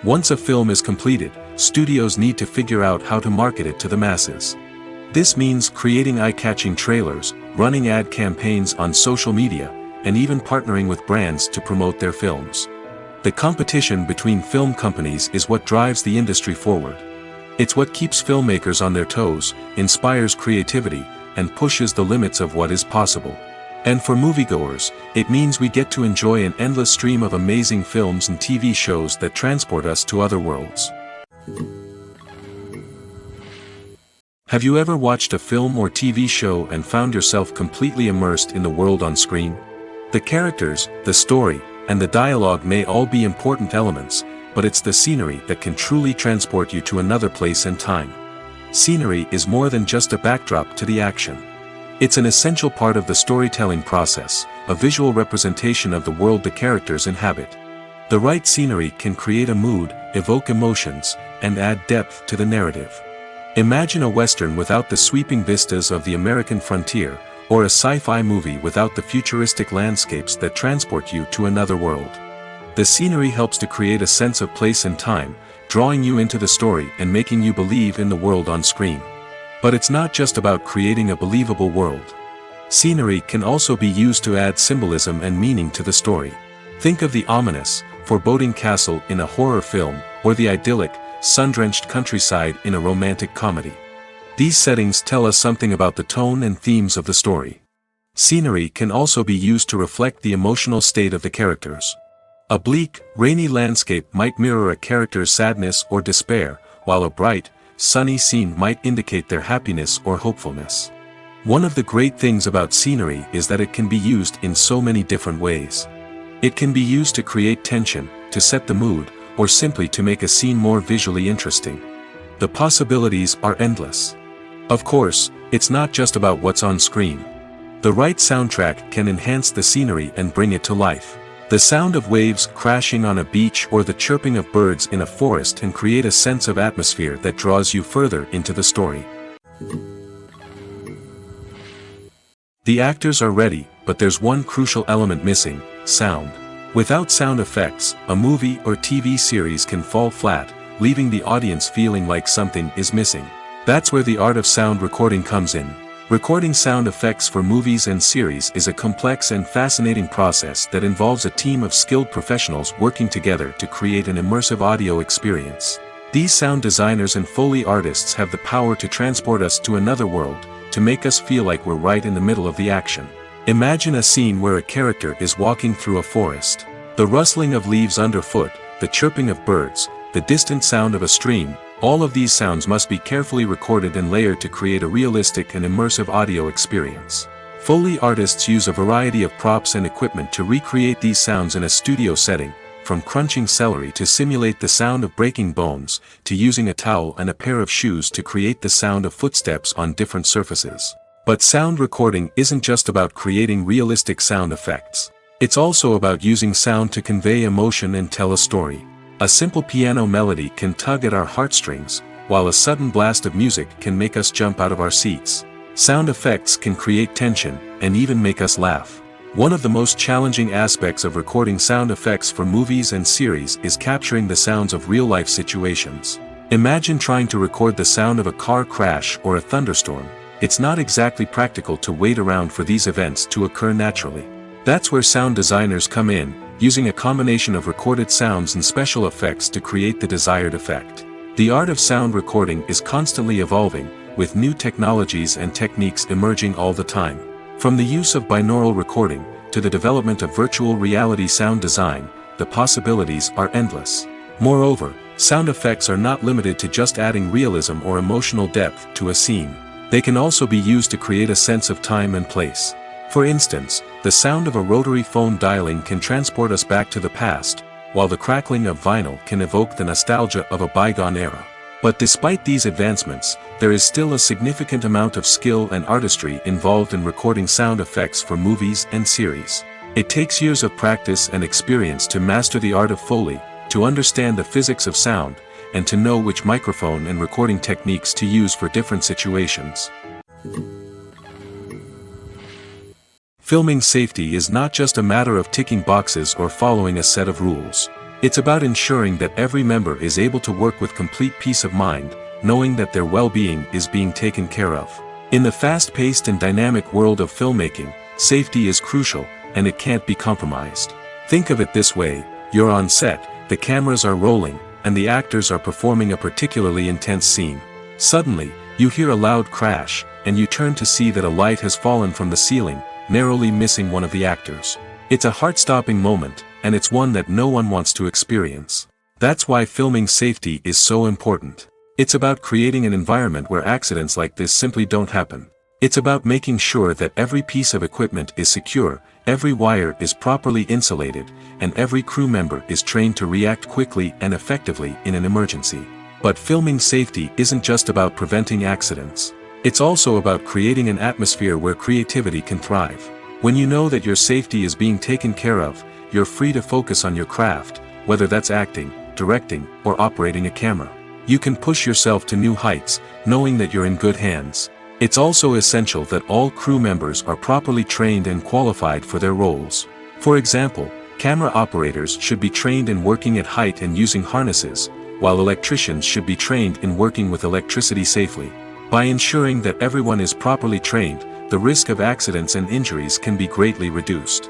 Once a film is completed, studios need to figure out how to market it to the masses. This means creating eye-catching trailers, running ad campaigns on social media, and even partnering with brands to promote their films. The competition between film companies is what drives the industry forward. It's what keeps filmmakers on their toes, inspires creativity, and pushes the limits of what is possible. And for moviegoers, it means we get to enjoy an endless stream of amazing films and TV shows that transport us to other worlds. Have you ever watched a film or TV show and found yourself completely immersed in the world on screen? The characters, the story, and the dialogue may all be important elements, but it's the scenery that can truly transport you to another place and time. Scenery is more than just a backdrop to the action. It's an essential part of the storytelling process, a visual representation of the world the characters inhabit. The right scenery can create a mood, evoke emotions, and add depth to the narrative. Imagine a Western without the sweeping vistas of the American frontier, or a sci-fi movie without the futuristic landscapes that transport you to another world. The scenery helps to create a sense of place and time, drawing you into the story and making you believe in the world on screen. But it's not just about creating a believable world. Scenery can also be used to add symbolism and meaning to the story. Think of the ominous, foreboding castle in a horror film, or the idyllic, sun-drenched countryside in a romantic comedy. These settings tell us something about the tone and themes of the story. Scenery can also be used to reflect the emotional state of the characters. A bleak, rainy landscape might mirror a character's sadness or despair, while a bright, sunny scene might indicate their happiness or hopefulness. One of the great things about scenery is that it can be used in so many different ways. It can be used to create tension, to set the mood, or simply to make a scene more visually interesting. The possibilities are endless. Of course, it's not just about what's on screen. The right soundtrack can enhance the scenery and bring it to life. The sound of waves crashing on a beach or the chirping of birds in a forest can create a sense of atmosphere that draws you further into the story. The actors are ready, but there's one crucial element missing: sound. Without sound effects, a movie or TV series can fall flat, leaving the audience feeling like something is missing. That's where the art of sound recording comes in. Recording sound effects for movies and series is a complex and fascinating process that involves a team of skilled professionals working together to create an immersive audio experience. These sound designers and Foley artists have the power to transport us to another world, to make us feel like we're right in the middle of the action. Imagine a scene where a character is walking through a forest. The rustling of leaves underfoot, the chirping of birds, the distant sound of a stream, all of these sounds must be carefully recorded and layered to create a realistic and immersive audio experience. Foley artists use a variety of props and equipment to recreate these sounds in a studio setting, from crunching celery to simulate the sound of breaking bones, to using a towel and a pair of shoes to create the sound of footsteps on different surfaces. But sound recording isn't just about creating realistic sound effects. It's also about using sound to convey emotion and tell a story. A simple piano melody can tug at our heartstrings, while a sudden blast of music can make us jump out of our seats. Sound effects can create tension, and even make us laugh. One of the most challenging aspects of recording sound effects for movies and series is capturing the sounds of real-life situations. Imagine trying to record the sound of a car crash or a thunderstorm. It's not exactly practical to wait around for these events to occur naturally. That's where sound designers come in, using a combination of recorded sounds and special effects to create the desired effect. The art of sound recording is constantly evolving, with new technologies and techniques emerging all the time. From the use of binaural recording, to the development of virtual reality sound design, the possibilities are endless. Moreover, sound effects are not limited to just adding realism or emotional depth to a scene. They can also be used to create a sense of time and place. For instance, the sound of a rotary phone dialing can transport us back to the past, while the crackling of vinyl can evoke the nostalgia of a bygone era. But despite these advancements, there is still a significant amount of skill and artistry involved in recording sound effects for movies and series. It takes years of practice and experience to master the art of Foley, to understand the physics of sound, and to know which microphone and recording techniques to use for different situations. Filming safety is not just a matter of ticking boxes or following a set of rules. It's about ensuring that every member is able to work with complete peace of mind, knowing that their well-being is being taken care of. In the fast-paced and dynamic world of filmmaking, safety is crucial, and it can't be compromised. Think of it this way: you're on set, the cameras are rolling, and the actors are performing a particularly intense scene. Suddenly, you hear a loud crash, and you turn to see that a light has fallen from the ceiling, narrowly missing one of the actors. It's a heart-stopping moment, and it's one that no one wants to experience. That's why filming safety is so important. It's about creating an environment where accidents like this simply don't happen. It's about making sure that every piece of equipment is secure, every wire is properly insulated, and every crew member is trained to react quickly and effectively in an emergency. But filming safety isn't just about preventing accidents. It's also about creating an atmosphere where creativity can thrive. When you know that your safety is being taken care of, you're free to focus on your craft, whether that's acting, directing, or operating a camera. You can push yourself to new heights, knowing that you're in good hands. It's also essential that all crew members are properly trained and qualified for their roles. For example, camera operators should be trained in working at height and using harnesses, while electricians should be trained in working with electricity safely. By ensuring that everyone is properly trained, the risk of accidents and injuries can be greatly reduced.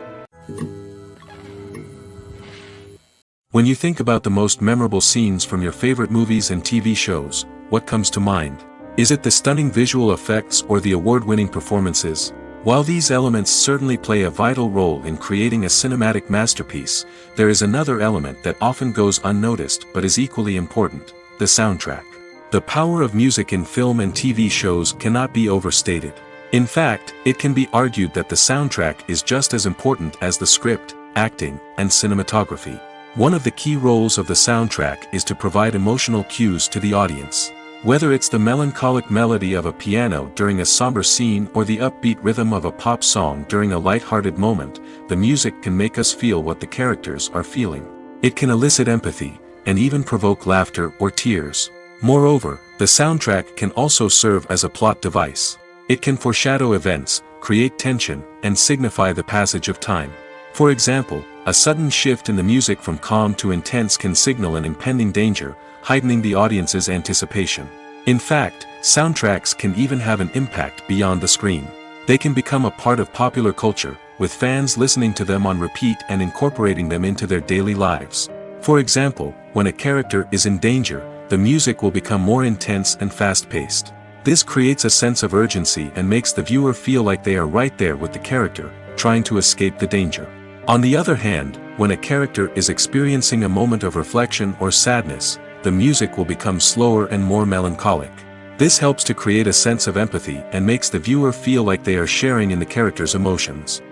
When you think about the most memorable scenes from your favorite movies and TV shows, what comes to mind? Is it the stunning visual effects or the award-winning performances? While these elements certainly play a vital role in creating a cinematic masterpiece, there is another element that often goes unnoticed but is equally important: the soundtrack. The power of music in film and TV shows cannot be overstated. In fact, it can be argued that the soundtrack is just as important as the script, acting, and cinematography. One of the key roles of the soundtrack is to provide emotional cues to the audience. Whether it's the melancholic melody of a piano during a somber scene or the upbeat rhythm of a pop song during a light-hearted moment, the music can make us feel what the characters are feeling. It can elicit empathy, and even provoke laughter or tears. Moreover, the soundtrack can also serve as a plot device. It can foreshadow events, create tension, and signify the passage of time. For example, a sudden shift in the music from calm to intense can signal an impending danger, heightening the audience's anticipation. In fact, soundtracks can even have an impact beyond the screen. They can become a part of popular culture, with fans listening to them on repeat and incorporating them into their daily lives. For example, when a character is in danger, the music will become more intense and fast-paced. This creates a sense of urgency and makes the viewer feel like they are right there with the character, trying to escape the danger. On the other hand, when a character is experiencing a moment of reflection or sadness, the music will become slower and more melancholic. This helps to create a sense of empathy and makes the viewer feel like they are sharing in the character's emotions.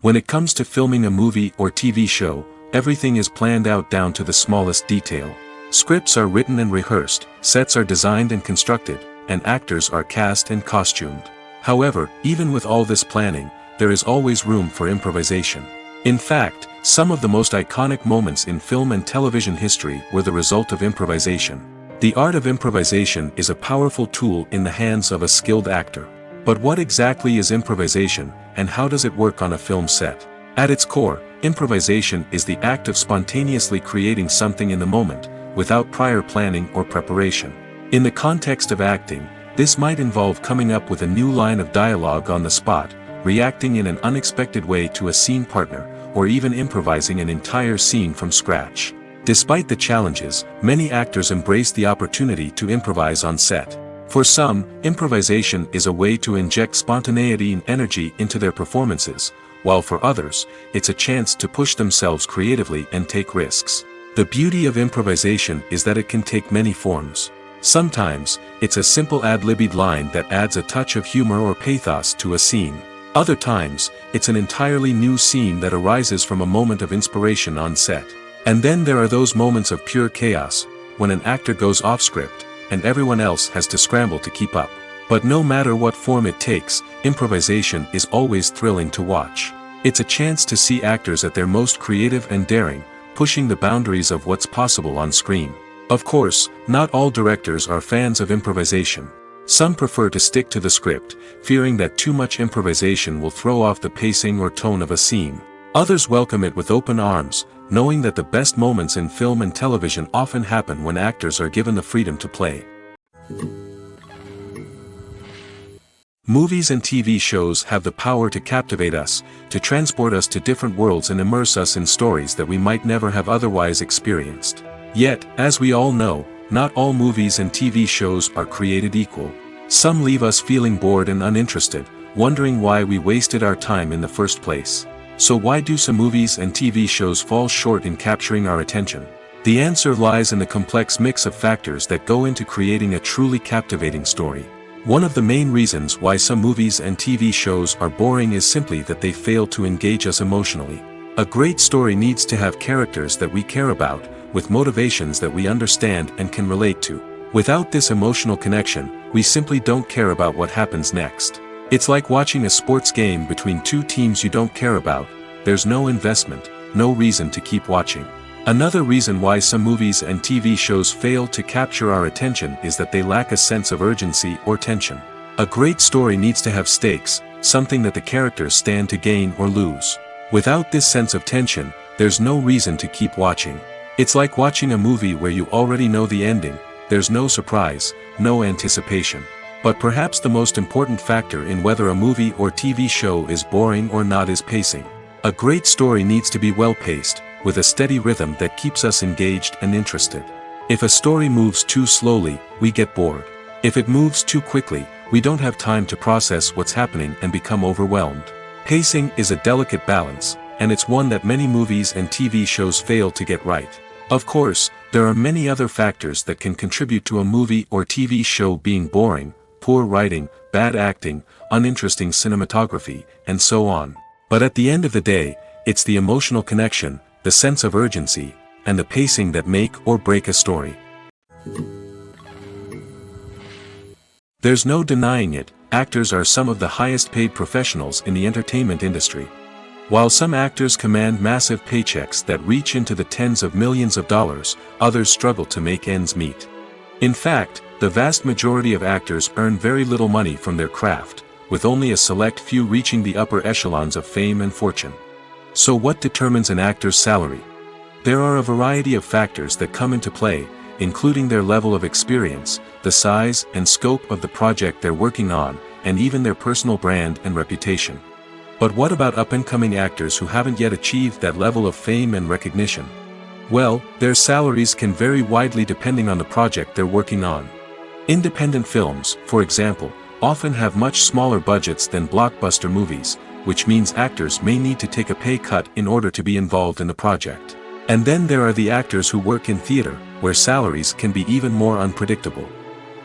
When it comes to filming a movie or TV show, everything is planned out down to the smallest detail. Scripts are written and rehearsed, sets are designed and constructed, and actors are cast and costumed. However, even with all this planning, there is always room for improvisation. In fact, some of the most iconic moments in film and television history were the result of improvisation. The art of improvisation is a powerful tool in the hands of a skilled actor. But what exactly is improvisation, and how does it work on a film set? At its core, improvisation is the act of spontaneously creating something in the moment, without prior planning or preparation. In the context of acting, this might involve coming up with a new line of dialogue on the spot, reacting in an unexpected way to a scene partner, or even improvising an entire scene from scratch. Despite the challenges, many actors embrace the opportunity to improvise on set. For some, improvisation is a way to inject spontaneity and energy into their performances, while for others, it's a chance to push themselves creatively and take risks. The beauty of improvisation is that it can take many forms. Sometimes, it's a simple ad-libbed line that adds a touch of humor or pathos to a scene. Other times, it's an entirely new scene that arises from a moment of inspiration on set. And then there are those moments of pure chaos, when an actor goes off script, and everyone else has to scramble to keep up. But no matter what form it takes, improvisation is always thrilling to watch. It's a chance to see actors at their most creative and daring, pushing the boundaries of what's possible on screen. Of course, not all directors are fans of improvisation. Some prefer to stick to the script, fearing that too much improvisation will throw off the pacing or tone of a scene. Others welcome it with open arms, knowing that the best moments in film and television often happen when actors are given the freedom to play. Movies and TV shows have the power to captivate us, to transport us to different worlds and immerse us in stories that we might never have otherwise experienced. Yet, as we all know, not all movies and TV shows are created equal. Some leave us feeling bored and uninterested, wondering why we wasted our time in the first place. So why do some movies and TV shows fall short in capturing our attention? The answer lies in the complex mix of factors that go into creating a truly captivating story. One of the main reasons why some movies and TV shows are boring is simply that they fail to engage us emotionally. A great story needs to have characters that we care about, with motivations that we understand and can relate to. Without this emotional connection, we simply don't care about what happens next. It's like watching a sports game between two teams you don't care about. There's no investment, no reason to keep watching. Another reason why some movies and TV shows fail to capture our attention is that they lack a sense of urgency or tension. A great story needs to have stakes, something that the characters stand to gain or lose. Without this sense of tension, there's no reason to keep watching. It's like watching a movie where you already know the ending. There's no surprise, no anticipation. But perhaps the most important factor in whether a movie or TV show is boring or not is pacing. A great story needs to be well-paced, with a steady rhythm that keeps us engaged and interested. If a story moves too slowly, we get bored. If it moves too quickly, we don't have time to process what's happening and become overwhelmed. Pacing is a delicate balance, and it's one that many movies and TV shows fail to get right. Of course, there are many other factors that can contribute to a movie or TV show being boring: poor writing, bad acting, uninteresting cinematography, and so on. But at the end of the day, it's the emotional connection, the sense of urgency, and the pacing that make or break a story. There's no denying it, actors are some of the highest paid professionals in the entertainment industry. While some actors command massive paychecks that reach into the tens of millions of dollars, others struggle to make ends meet. In fact, the vast majority of actors earn very little money from their craft, with only a select few reaching the upper echelons of fame and fortune. So what determines an actor's salary? There are a variety of factors that come into play, including their level of experience, the size and scope of the project they're working on, and even their personal brand and reputation. But what about up-and-coming actors who haven't yet achieved that level of fame and recognition? Well, their salaries can vary widely depending on the project they're working on. Independent films, for example, often have much smaller budgets than blockbuster movies, which means actors may need to take a pay cut in order to be involved in the project. And then there are the actors who work in theater, where salaries can be even more unpredictable.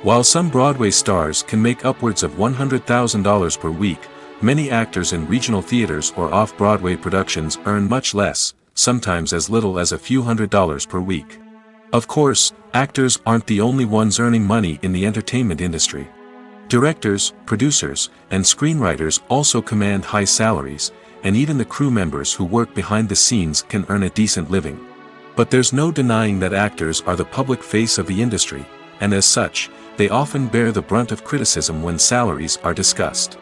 While some Broadway stars can make upwards of $100,000 per week, many actors in regional theaters or off-Broadway productions earn much less, sometimes as little as a few $100s per week. Of course, actors aren't the only ones earning money in the entertainment industry. Directors, producers, and screenwriters also command high salaries, and even the crew members who work behind the scenes can earn a decent living. But there's no denying that actors are the public face of the industry, and as such, they often bear the brunt of criticism when salaries are discussed.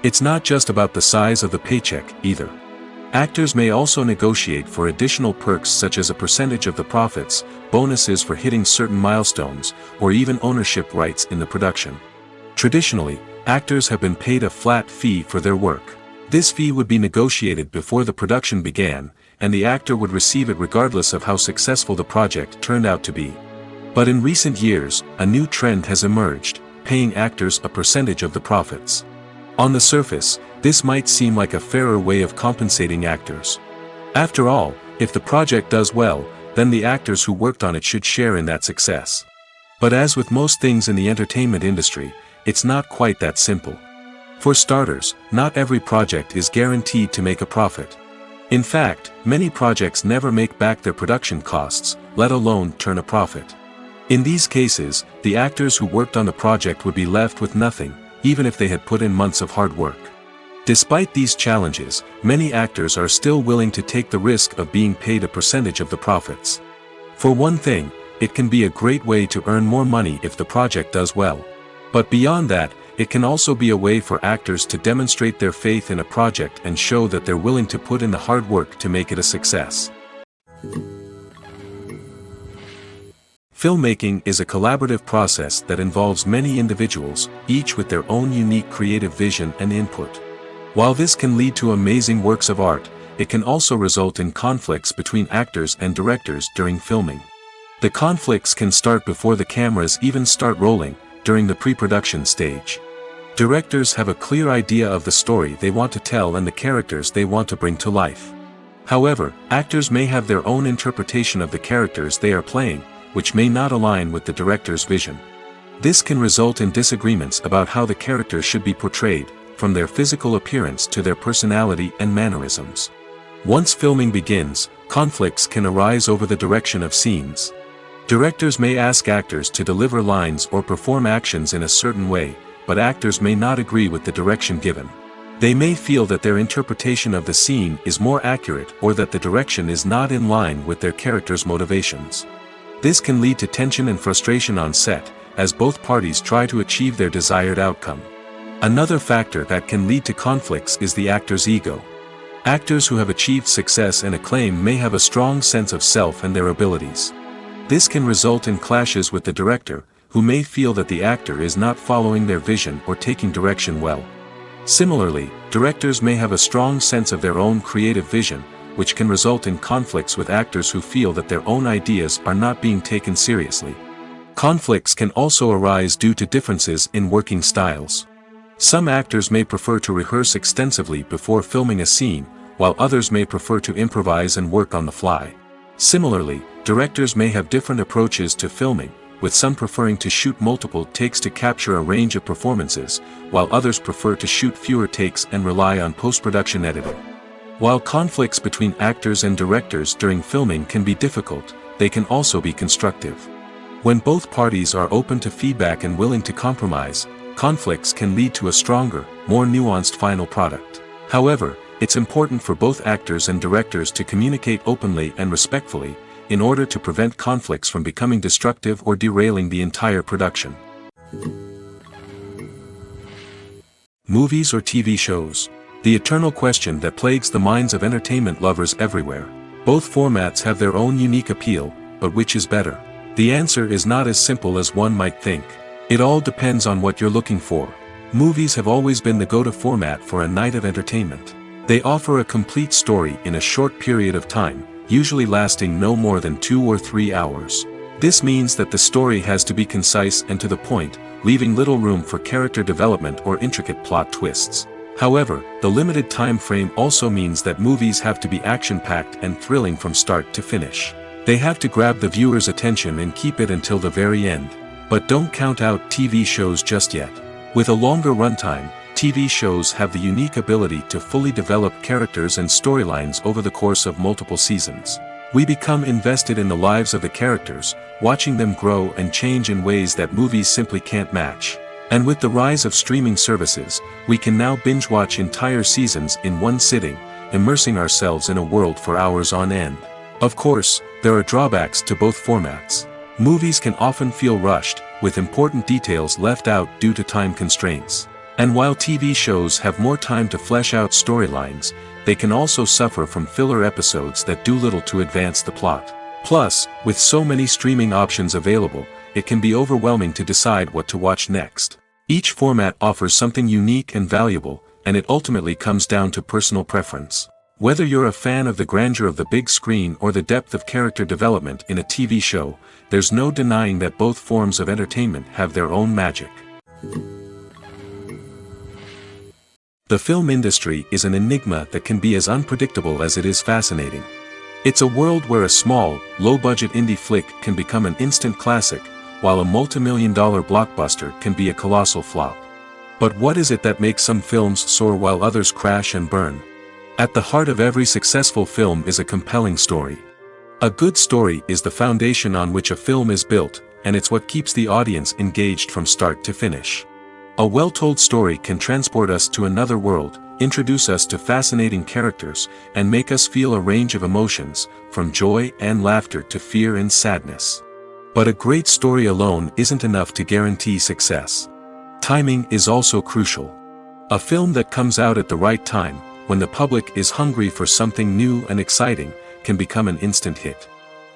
It's not just about the size of the paycheck, either. Actors may also negotiate for additional perks such as a percentage of the profits, bonuses for hitting certain milestones, or even ownership rights in the production. Traditionally, actors have been paid a flat fee for their work. This fee would be negotiated before the production began, and the actor would receive it regardless of how successful the project turned out to be. But in recent years, a new trend has emerged, paying actors a percentage of the profits. On the surface, this might seem like a fairer way of compensating actors. After all, if the project does well, then the actors who worked on it should share in that success. But as with most things in the entertainment industry, it's not quite that simple. For starters, not every project is guaranteed to make a profit. In fact, many projects never make back their production costs, let alone turn a profit. In these cases, the actors who worked on the project would be left with nothing, even if they had put in months of hard work. Despite these challenges, many actors are still willing to take the risk of being paid a percentage of the profits. For one thing, it can be a great way to earn more money if the project does well. But beyond that, it can also be a way for actors to demonstrate their faith in a project and show that they're willing to put in the hard work to make it a success. Filmmaking is a collaborative process that involves many individuals, each with their own unique creative vision and input. While this can lead to amazing works of art, it can also result in conflicts between actors and directors during filming. The conflicts can start before the cameras even start rolling, during the pre-production stage. Directors have a clear idea of the story they want to tell and the characters they want to bring to life. However, actors may have their own interpretation of the characters they are playing, which may not align with the director's vision. This can result in disagreements about how the characters should be portrayed, from their physical appearance to their personality and mannerisms. Once filming begins, conflicts can arise over the direction of scenes. Directors may ask actors to deliver lines or perform actions in a certain way, but actors may not agree with the direction given. They may feel that their interpretation of the scene is more accurate or that the direction is not in line with their character's motivations. This can lead to tension and frustration on set, as both parties try to achieve their desired outcome. Another factor that can lead to conflicts is the actor's ego. Actors who have achieved success and acclaim may have a strong sense of self and their abilities. This can result in clashes with the director, who may feel that the actor is not following their vision or taking direction well. Similarly, directors may have a strong sense of their own creative vision, which can result in conflicts with actors who feel that their own ideas are not being taken seriously. Conflicts can also arise due to differences in working styles. Some actors may prefer to rehearse extensively before filming a scene, while others may prefer to improvise and work on the fly. Similarly, directors may have different approaches to filming, with some preferring to shoot multiple takes to capture a range of performances, while others prefer to shoot fewer takes and rely on post-production editing. While conflicts between actors and directors during filming can be difficult, they can also be constructive. When both parties are open to feedback and willing to compromise, conflicts can lead to a stronger, more nuanced final product. However, it's important for both actors and directors to communicate openly and respectfully, in order to prevent conflicts from becoming destructive or derailing the entire production. Movies or TV shows? The eternal question that plagues the minds of entertainment lovers everywhere. Both formats have their own unique appeal, but which is better? The answer is not as simple as one might think. It all depends on what you're looking for. Movies have always been the go-to format for a night of entertainment. They offer a complete story in a short period of time, usually lasting no more than 2 or 3 hours. This means that the story has to be concise and to the point, leaving little room for character development or intricate plot twists. However, the limited time frame also means that movies have to be action-packed and thrilling from start to finish. They have to grab the viewer's attention and keep it until the very end. But don't count out TV shows just yet. With a longer runtime, TV shows have the unique ability to fully develop characters and storylines over the course of multiple seasons. We become invested in the lives of the characters, watching them grow and change in ways that movies simply can't match. And with the rise of streaming services, we can now binge-watch entire seasons in one sitting, immersing ourselves in a world for hours on end. Of course, there are drawbacks to both formats. Movies can often feel rushed, with important details left out due to time constraints. And while TV shows have more time to flesh out storylines, they can also suffer from filler episodes that do little to advance the plot. Plus, with so many streaming options available, it can be overwhelming to decide what to watch next. Each format offers something unique and valuable, and it ultimately comes down to personal preference. Whether you're a fan of the grandeur of the big screen or the depth of character development in a TV show, there's no denying that both forms of entertainment have their own magic. The film industry is an enigma that can be as unpredictable as it is fascinating. It's a world where a small, low-budget indie flick can become an instant classic, while a multi-million-dollar blockbuster can be a colossal flop. But what is it that makes some films soar while others crash and burn? At the heart of every successful film is a compelling story. A good story is the foundation on which a film is built, and it's what keeps the audience engaged from start to finish. A well-told story can transport us to another world, introduce us to fascinating characters, and make us feel a range of emotions, from joy and laughter to fear and sadness. But a great story alone isn't enough to guarantee success. Timing is also crucial. A film that comes out at the right time, when the public is hungry for something new and exciting, can become an instant hit.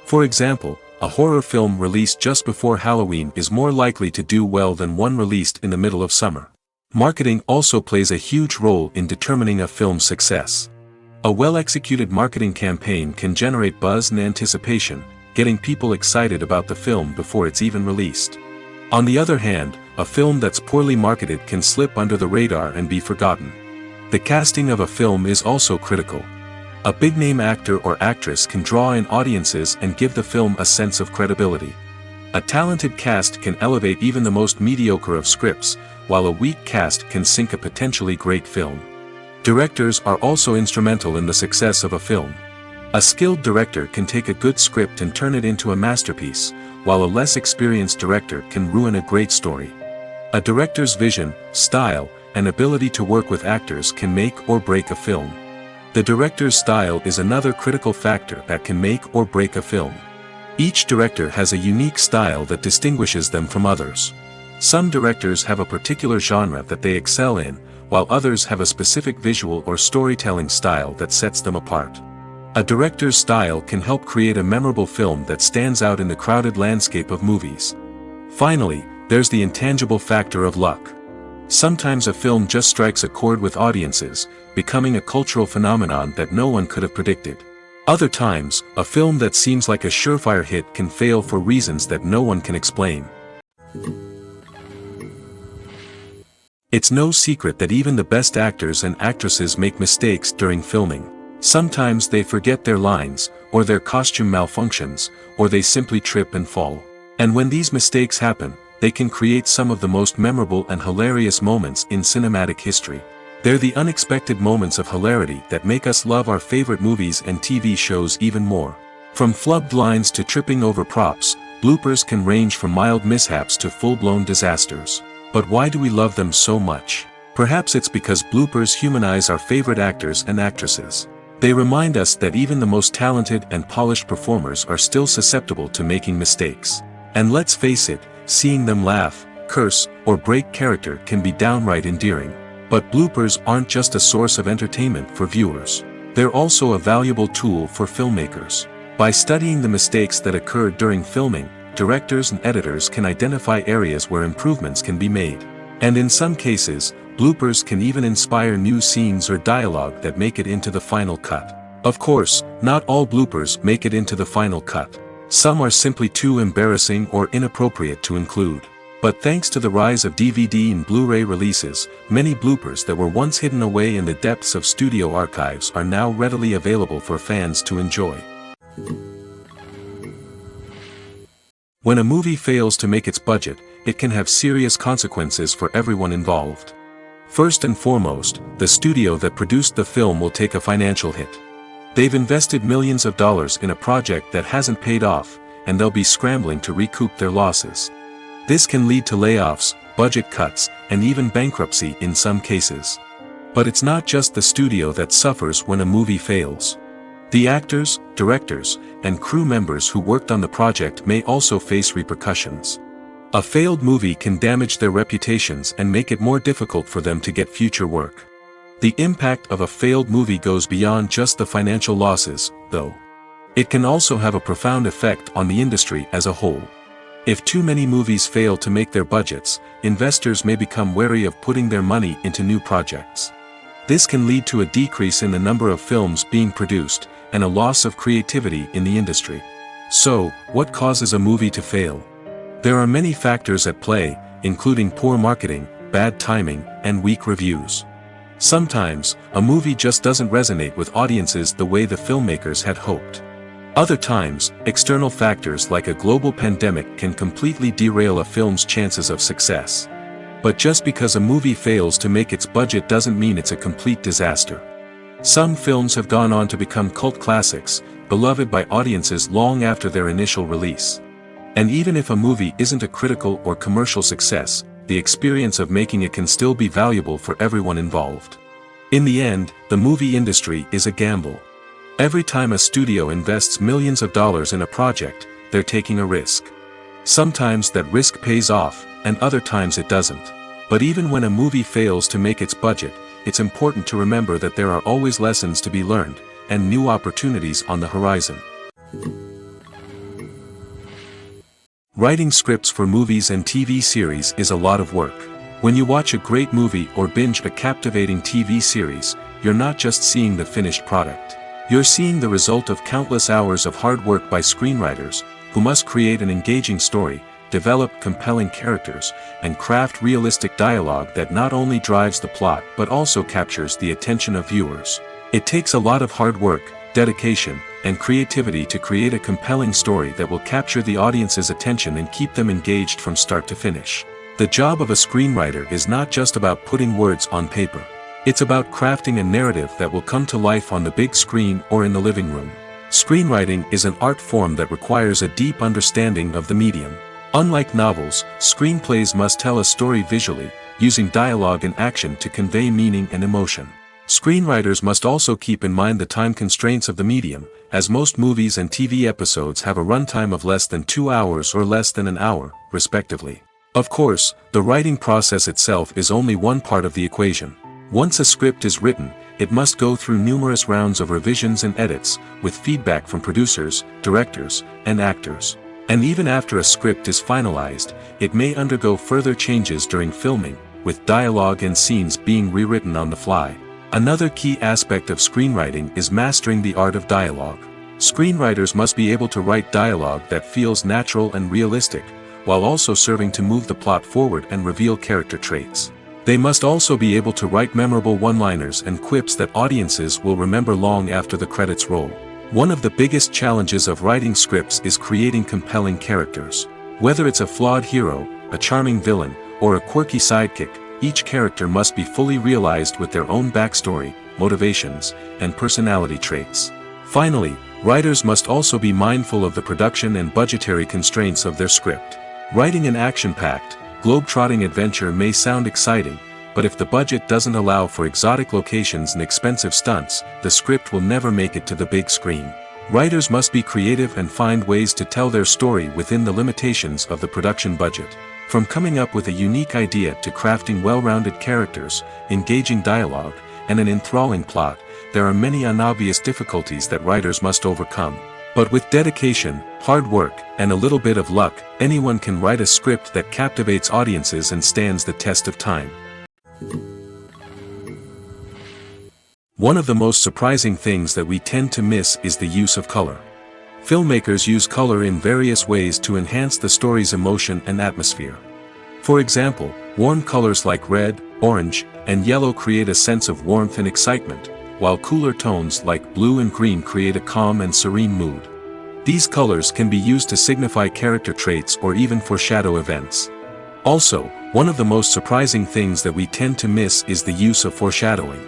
For example, a horror film released just before Halloween is more likely to do well than one released in the middle of summer. Marketing also plays a huge role in determining a film's success. A well-executed marketing campaign can generate buzz and anticipation, getting people excited about the film before it's even released. On the other hand, a film that's poorly marketed can slip under the radar and be forgotten. The casting of a film is also critical. A big-name actor or actress can draw in audiences and give the film a sense of credibility. A talented cast can elevate even the most mediocre of scripts, while a weak cast can sink a potentially great film. Directors are also instrumental in the success of a film. A skilled director can take a good script and turn it into a masterpiece, while a less experienced director can ruin a great story. A director's vision, style, and ability to work with actors can make or break a film. The director's style is another critical factor that can make or break a film. Each director has a unique style that distinguishes them from others. Some directors have a particular genre that they excel in, while others have a specific visual or storytelling style that sets them apart. A director's style can help create a memorable film that stands out in the crowded landscape of movies. Finally, there's the intangible factor of luck. Sometimes a film just strikes a chord with audiences, becoming a cultural phenomenon that no one could have predicted. Other times, a film that seems like a surefire hit can fail for reasons that no one can explain. It's no secret that even the best actors and actresses make mistakes during filming. Sometimes they forget their lines, or their costume malfunctions, or they simply trip and fall. And when these mistakes happen, they can create some of the most memorable and hilarious moments in cinematic history. They're the unexpected moments of hilarity that make us love our favorite movies and TV shows even more. From flubbed lines to tripping over props, bloopers can range from mild mishaps to full-blown disasters. But why do we love them so much? Perhaps it's because bloopers humanize our favorite actors and actresses. They remind us that even the most talented and polished performers are still susceptible to making mistakes. And let's face it, seeing them laugh, curse, or break character can be downright endearing. But bloopers aren't just a source of entertainment for viewers. They're also a valuable tool for filmmakers. By studying the mistakes that occurred during filming, directors and editors can identify areas where improvements can be made. And in some cases, bloopers can even inspire new scenes or dialogue that make it into the final cut. Of course, not all bloopers make it into the final cut. Some are simply too embarrassing or inappropriate to include. But thanks to the rise of DVD and Blu-ray releases, many bloopers that were once hidden away in the depths of studio archives are now readily available for fans to enjoy. When a movie fails to make its budget, it can have serious consequences for everyone involved. First and foremost, the studio that produced the film will take a financial hit. They've invested millions of dollars in a project that hasn't paid off, and they'll be scrambling to recoup their losses. This can lead to layoffs, budget cuts, and even bankruptcy in some cases. But it's not just the studio that suffers when a movie fails. The actors, directors, and crew members who worked on the project may also face repercussions. A failed movie can damage their reputations and make it more difficult for them to get future work. The impact of a failed movie goes beyond just the financial losses, though. It can also have a profound effect on the industry as a whole. If too many movies fail to make their budgets, investors may become wary of putting their money into new projects. This can lead to a decrease in the number of films being produced, and a loss of creativity in the industry. So, what causes a movie to fail? There are many factors at play, including poor marketing, bad timing, and weak reviews. Sometimes, a movie just doesn't resonate with audiences the way the filmmakers had hoped. Other times, external factors like a global pandemic can completely derail a film's chances of success. But just because a movie fails to make its budget doesn't mean it's a complete disaster. Some films have gone on to become cult classics, beloved by audiences long after their initial release. And even if a movie isn't a critical or commercial success, the experience of making it can still be valuable for everyone involved. In the end, the movie industry is a gamble. Every time a studio invests millions of dollars in a project, they're taking a risk. Sometimes that risk pays off, and other times it doesn't. But even when a movie fails to make its budget, it's important to remember that there are always lessons to be learned, and new opportunities on the horizon. Writing scripts for movies and TV series is a lot of work. When you watch a great movie or binge a captivating TV series, you're not just seeing the finished product. You're seeing the result of countless hours of hard work by screenwriters, who must create an engaging story, develop compelling characters, and craft realistic dialogue that not only drives the plot but also captures the attention of viewers. It takes a lot of hard work, dedication, and creativity to create a compelling story that will capture the audience's attention and keep them engaged from start to finish. The job of a screenwriter is not just about putting words on paper. It's about crafting a narrative that will come to life on the big screen or in the living room. Screenwriting is an art form that requires a deep understanding of the medium. Unlike novels, screenplays must tell a story visually, using dialogue and action to convey meaning and emotion. Screenwriters must also keep in mind the time constraints of the medium, as most movies and TV episodes have a runtime of less than 2 hours or less than an hour, respectively. Of course, the writing process itself is only one part of the equation. Once a script is written, it must go through numerous rounds of revisions and edits, with feedback from producers, directors, and actors. And even after a script is finalized, it may undergo further changes during filming, with dialogue and scenes being rewritten on the fly. Another key aspect of screenwriting is mastering the art of dialogue. Screenwriters must be able to write dialogue that feels natural and realistic, while also serving to move the plot forward and reveal character traits. They must also be able to write memorable one-liners and quips that audiences will remember long after the credits roll. One of the biggest challenges of writing scripts is creating compelling characters. Whether it's a flawed hero, a charming villain, or a quirky sidekick, each character must be fully realized with their own backstory, motivations, and personality traits. Finally, writers must also be mindful of the production and budgetary constraints of their script. Writing an action-packed, globe-trotting adventure may sound exciting, but if the budget doesn't allow for exotic locations and expensive stunts, the script will never make it to the big screen. Writers must be creative and find ways to tell their story within the limitations of the production budget. From coming up with a unique idea to crafting well-rounded characters, engaging dialogue, and an enthralling plot, there are many unobvious difficulties that writers must overcome. But with dedication, hard work, and a little bit of luck, anyone can write a script that captivates audiences and stands the test of time. One of the most surprising things that we tend to miss is the use of color. Filmmakers use color in various ways to enhance the story's emotion and atmosphere. For example, warm colors like red, orange, and yellow create a sense of warmth and excitement, while cooler tones like blue and green create a calm and serene mood. These colors can be used to signify character traits or even foreshadow events. Also, one of the most surprising things that we tend to miss is the use of foreshadowing.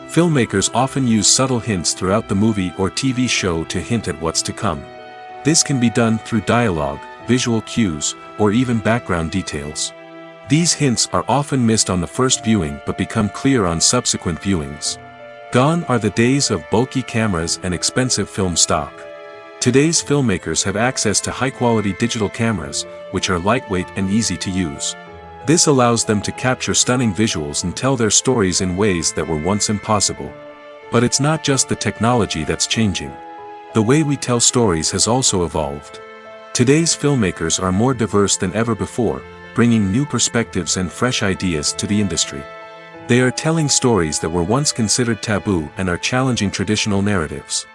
Filmmakers often use subtle hints throughout the movie or TV show to hint at what's to come. This can be done through dialogue, visual cues, or even background details. These hints are often missed on the first viewing but become clear on subsequent viewings. Gone are the days of bulky cameras and expensive film stock. Today's filmmakers have access to high-quality digital cameras, which are lightweight and easy to use. This allows them to capture stunning visuals and tell their stories in ways that were once impossible. But it's not just the technology that's changing. The way we tell stories has also evolved. Today's filmmakers are more diverse than ever before, bringing new perspectives and fresh ideas to the industry. They are telling stories that were once considered taboo and are challenging traditional narratives.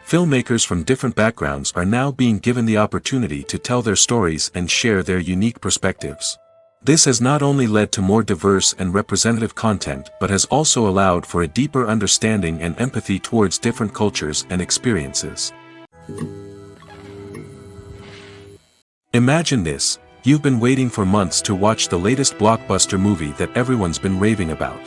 Filmmakers from different backgrounds are now being given the opportunity to tell their stories and share their unique perspectives. This has not only led to more diverse and representative content but has also allowed for a deeper understanding and empathy towards different cultures and experiences. Imagine this: you've been waiting for months to watch the latest blockbuster movie that everyone's been raving about.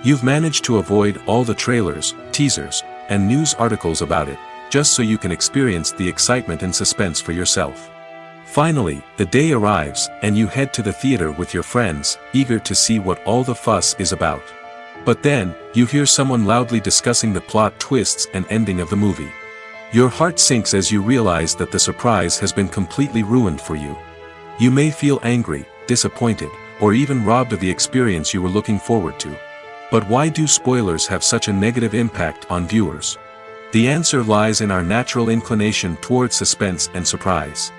You've managed to avoid all the trailers, teasers, and news articles about it, just so you can experience the excitement and suspense for yourself. Finally, the day arrives, and you head to the theater with your friends, eager to see what all the fuss is about. But then, you hear someone loudly discussing the plot twists and ending of the movie. Your heart sinks as you realize that the surprise has been completely ruined for you. You may feel angry, disappointed, or even robbed of the experience you were looking forward to. But why do spoilers have such a negative impact on viewers? The answer lies in our natural inclination toward suspense and surprise.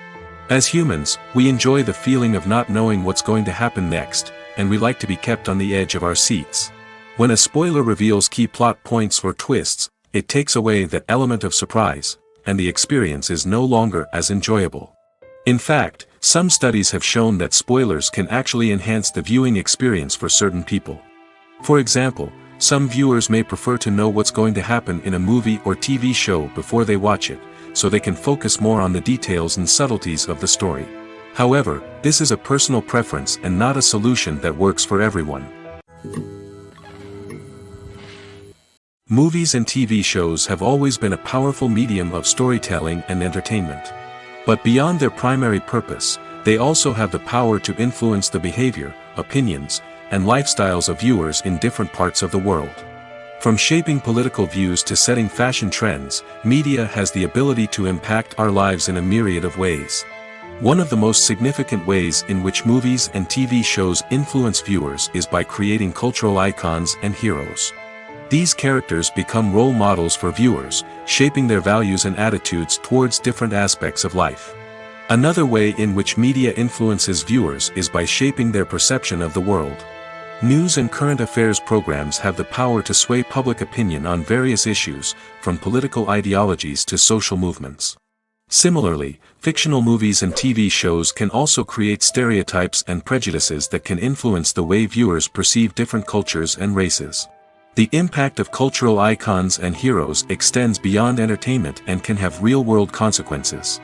As humans, we enjoy the feeling of not knowing what's going to happen next, and we like to be kept on the edge of our seats. When a spoiler reveals key plot points or twists, it takes away that element of surprise, and the experience is no longer as enjoyable. In fact, some studies have shown that spoilers can actually enhance the viewing experience for certain people. For example, some viewers may prefer to know what's going to happen in a movie or TV show before they watch it, so they can focus more on the details and subtleties of the story. However, this is a personal preference and not a solution that works for everyone. Movies and TV shows have always been a powerful medium of storytelling and entertainment. But beyond their primary purpose, they also have the power to influence the behavior, opinions, and lifestyles of viewers in different parts of the world. From shaping political views to setting fashion trends, media has the ability to impact our lives in a myriad of ways. One of the most significant ways in which movies and TV shows influence viewers is by creating cultural icons and heroes. These characters become role models for viewers, shaping their values and attitudes towards different aspects of life. Another way in which media influences viewers is by shaping their perception of the world. News and current affairs programs have the power to sway public opinion on various issues, from political ideologies to social movements. Similarly, fictional movies and TV shows can also create stereotypes and prejudices that can influence the way viewers perceive different cultures and races. The impact of cultural icons and heroes extends beyond entertainment and can have real-world consequences.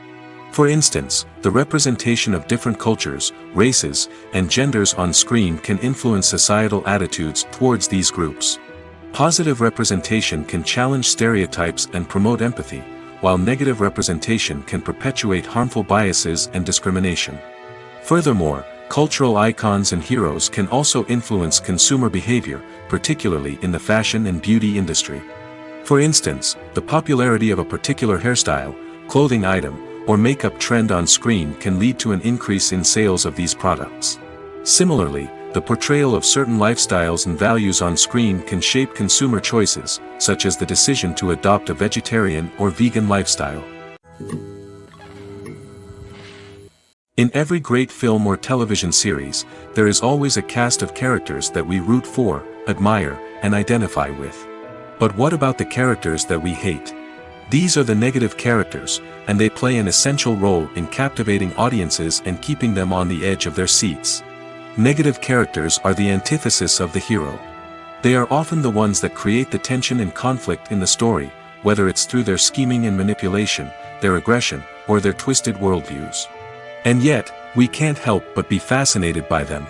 For instance, the representation of different cultures, races, and genders on screen can influence societal attitudes towards these groups. Positive representation can challenge stereotypes and promote empathy, while negative representation can perpetuate harmful biases and discrimination. Furthermore, cultural icons and heroes can also influence consumer behavior, particularly in the fashion and beauty industry. For instance, the popularity of a particular hairstyle, clothing item, or makeup trend on screen can lead to an increase in sales of these products. Similarly, the portrayal of certain lifestyles and values on screen can shape consumer choices, such as the decision to adopt a vegetarian or vegan lifestyle. In every great film or television series, there is always a cast of characters that we root for, admire, and identify with. But what about the characters that we hate? These are the negative characters, and they play an essential role in captivating audiences and keeping them on the edge of their seats. Negative characters are the antithesis of the hero. They are often the ones that create the tension and conflict in the story, whether it's through their scheming and manipulation, their aggression, or their twisted worldviews. And yet, we can't help but be fascinated by them.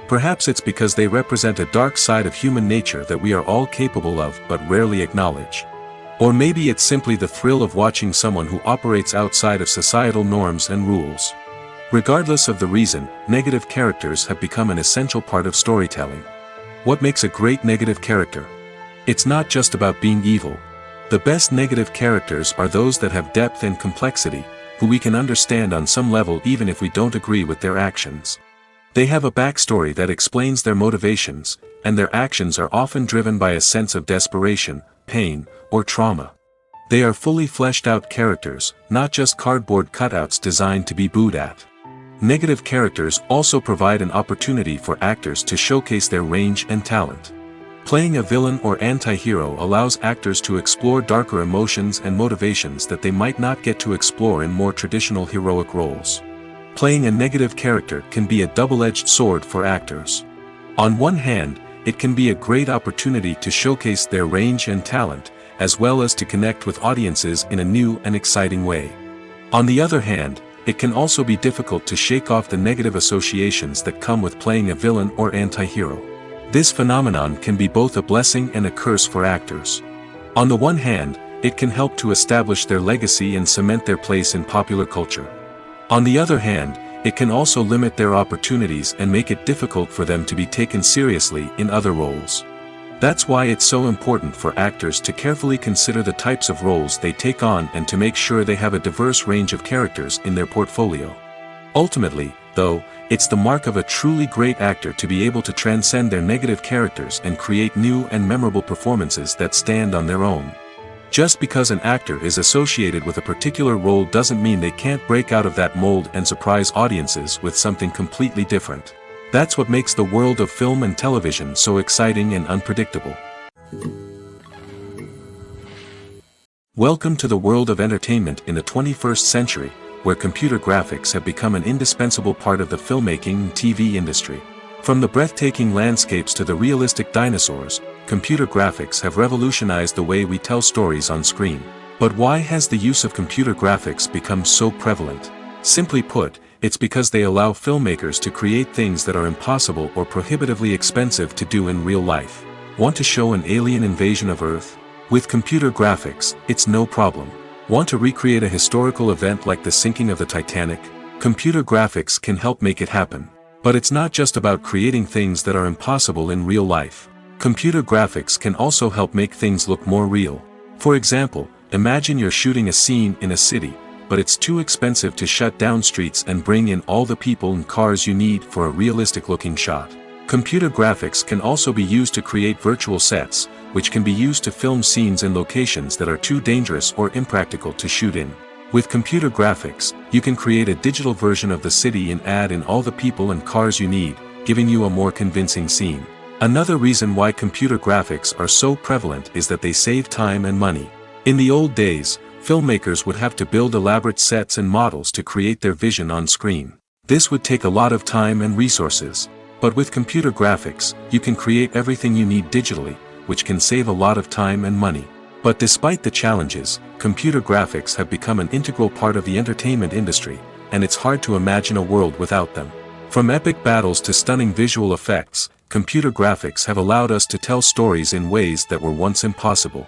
Perhaps it's because they represent a dark side of human nature that we are all capable of but rarely acknowledge. Or maybe it's simply the thrill of watching someone who operates outside of societal norms and rules. Regardless of the reason, negative characters have become an essential part of storytelling. What makes a great negative character? It's not just about being evil. The best negative characters are those that have depth and complexity, who we can understand on some level even if we don't agree with their actions. They have a backstory that explains their motivations, and their actions are often driven by a sense of desperation, pain, or trauma. They are fully fleshed out characters, not just cardboard cutouts designed to be booed at. Negative characters also provide an opportunity for actors to showcase their range and talent. Playing a villain or anti-hero allows actors to explore darker emotions and motivations that they might not get to explore in more traditional heroic roles. Playing a negative character can be a double-edged sword for actors. On one hand, it can be a great opportunity to showcase their range and talent, as well as to connect with audiences in a new and exciting way. On the other hand, it can also be difficult to shake off the negative associations that come with playing a villain or anti-hero. This phenomenon can be both a blessing and a curse for actors. On the one hand, it can help to establish their legacy and cement their place in popular culture. On the other hand, it can also limit their opportunities and make it difficult for them to be taken seriously in other roles. That's why it's so important for actors to carefully consider the types of roles they take on and to make sure they have a diverse range of characters in their portfolio. Ultimately, though, it's the mark of a truly great actor to be able to transcend their negative characters and create new and memorable performances that stand on their own. Just because an actor is associated with a particular role doesn't mean they can't break out of that mold and surprise audiences with something completely different. That's what makes the world of film and television so exciting and unpredictable. Welcome to the world of entertainment in the 21st century, where computer graphics have become an indispensable part of the filmmaking and TV industry. From the breathtaking landscapes to the realistic dinosaurs, computer graphics have revolutionized the way we tell stories on screen. But why has the use of computer graphics become so prevalent? Simply put, it's because they allow filmmakers to create things that are impossible or prohibitively expensive to do in real life. Want to show an alien invasion of Earth? With computer graphics, it's no problem. Want to recreate a historical event like the sinking of the Titanic? Computer graphics can help make it happen. But it's not just about creating things that are impossible in real life. Computer graphics can also help make things look more real. For example, imagine you're shooting a scene in a city, but it's too expensive to shut down streets and bring in all the people and cars you need for a realistic-looking shot. Computer graphics can also be used to create virtual sets, which can be used to film scenes in locations that are too dangerous or impractical to shoot in. With computer graphics, you can create a digital version of the city and add in all the people and cars you need, giving you a more convincing scene. Another reason why computer graphics are so prevalent is that they save time and money. In the old days, filmmakers would have to build elaborate sets and models to create their vision on screen. This would take a lot of time and resources. But with computer graphics, you can create everything you need digitally, which can save a lot of time and money. But despite the challenges, computer graphics have become an integral part of the entertainment industry, and it's hard to imagine a world without them. From epic battles to stunning visual effects, computer graphics have allowed us to tell stories in ways that were once impossible.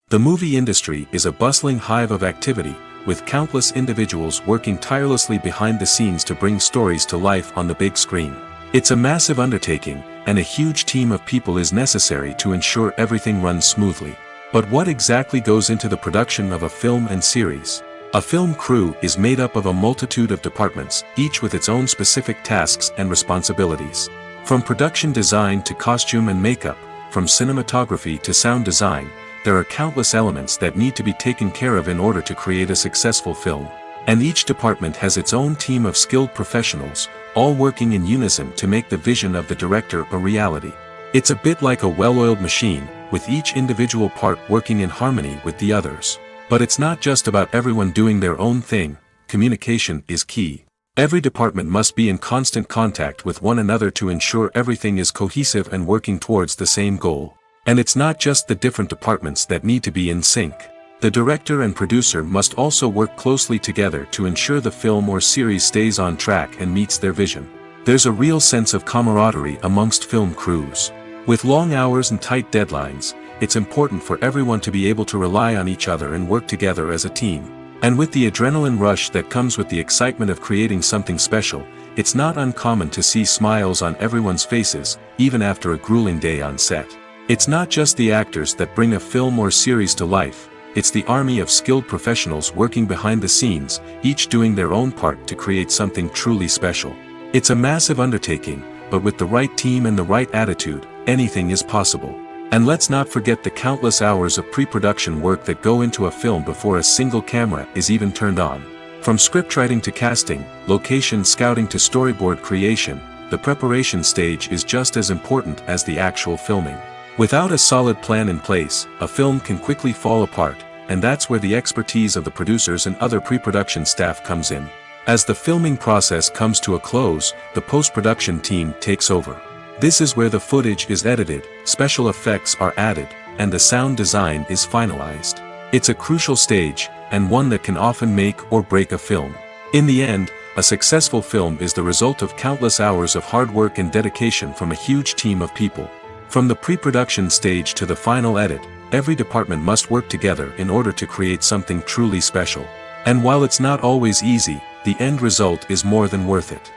The movie industry is a bustling hive of activity, with countless individuals working tirelessly behind the scenes to bring stories to life on the big screen. It's a massive undertaking, and a huge team of people is necessary to ensure everything runs smoothly. But what exactly goes into the production of a film and series? A film crew is made up of a multitude of departments, each with its own specific tasks and responsibilities. From production design to costume and makeup, from cinematography to sound design, there are countless elements that need to be taken care of in order to create a successful film. And each department has its own team of skilled professionals, all working in unison to make the vision of the director a reality. It's a bit like a well-oiled machine, with each individual part working in harmony with the others. But it's not just about everyone doing their own thing. Communication is key. Every department must be in constant contact with one another to ensure everything is cohesive and working towards the same goal. And it's not just the different departments that need to be in sync. The director and producer must also work closely together to ensure the film or series stays on track and meets their vision. There's a real sense of camaraderie amongst film crews. With long hours and tight deadlines, it's important for everyone to be able to rely on each other and work together as a team. And with the adrenaline rush that comes with the excitement of creating something special, it's not uncommon to see smiles on everyone's faces, even after a grueling day on set. It's not just the actors that bring a film or series to life, it's the army of skilled professionals working behind the scenes, each doing their own part to create something truly special. It's a massive undertaking, but with the right team and the right attitude, anything is possible. And let's not forget the countless hours of pre-production work that go into a film before a single camera is even turned on. From scriptwriting to casting, location scouting to storyboard creation, the preparation stage is just as important as the actual filming. Without a solid plan in place, a film can quickly fall apart, and that's where the expertise of the producers and other pre-production staff comes in. As the filming process comes to a close, the post-production team takes over. This is where the footage is edited, special effects are added, and the sound design is finalized. It's a crucial stage, and one that can often make or break a film. In the end, a successful film is the result of countless hours of hard work and dedication from a huge team of people. From the pre-production stage to the final edit, every department must work together in order to create something truly special. And while it's not always easy, the end result is more than worth it.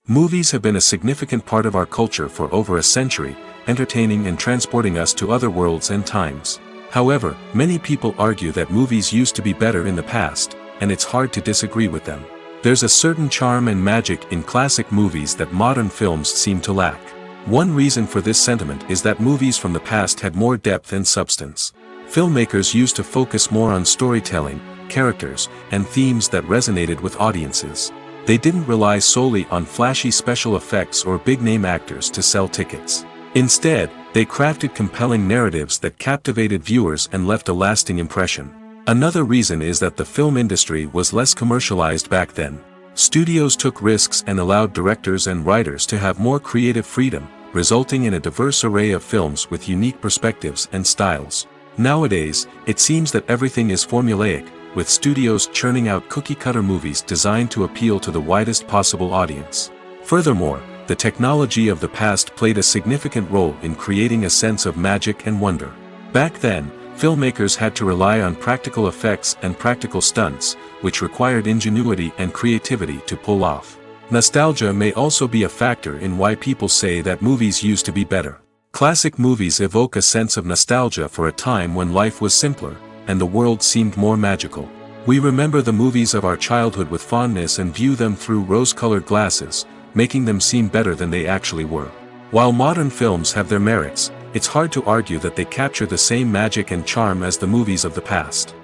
Movies have been a significant part of our culture for over a century, entertaining and transporting us to other worlds and times. However, many people argue that movies used to be better in the past, and it's hard to disagree with them. There's a certain charm and magic in classic movies that modern films seem to lack. One reason for this sentiment is that movies from the past had more depth and substance. Filmmakers used to focus more on storytelling, characters, and themes that resonated with audiences. They didn't rely solely on flashy special effects or big-name actors to sell tickets. Instead, they crafted compelling narratives that captivated viewers and left a lasting impression. Another reason is that the film industry was less commercialized back then. Studios took risks and allowed directors and writers to have more creative freedom, resulting in a diverse array of films with unique perspectives and styles. Nowadays, it seems that everything is formulaic, with studios churning out cookie-cutter movies designed to appeal to the widest possible audience. Furthermore, the technology of the past played a significant role in creating a sense of magic and wonder. Back then, filmmakers had to rely on practical effects and practical stunts, which required ingenuity and creativity to pull off. Nostalgia may also be a factor in why people say that movies used to be better. Classic movies evoke a sense of nostalgia for a time when life was simpler, and the world seemed more magical. We remember the movies of our childhood with fondness and view them through rose-colored glasses, making them seem better than they actually were. While modern films have their merits, it's hard to argue that they capture the same magic and charm as the movies of the past.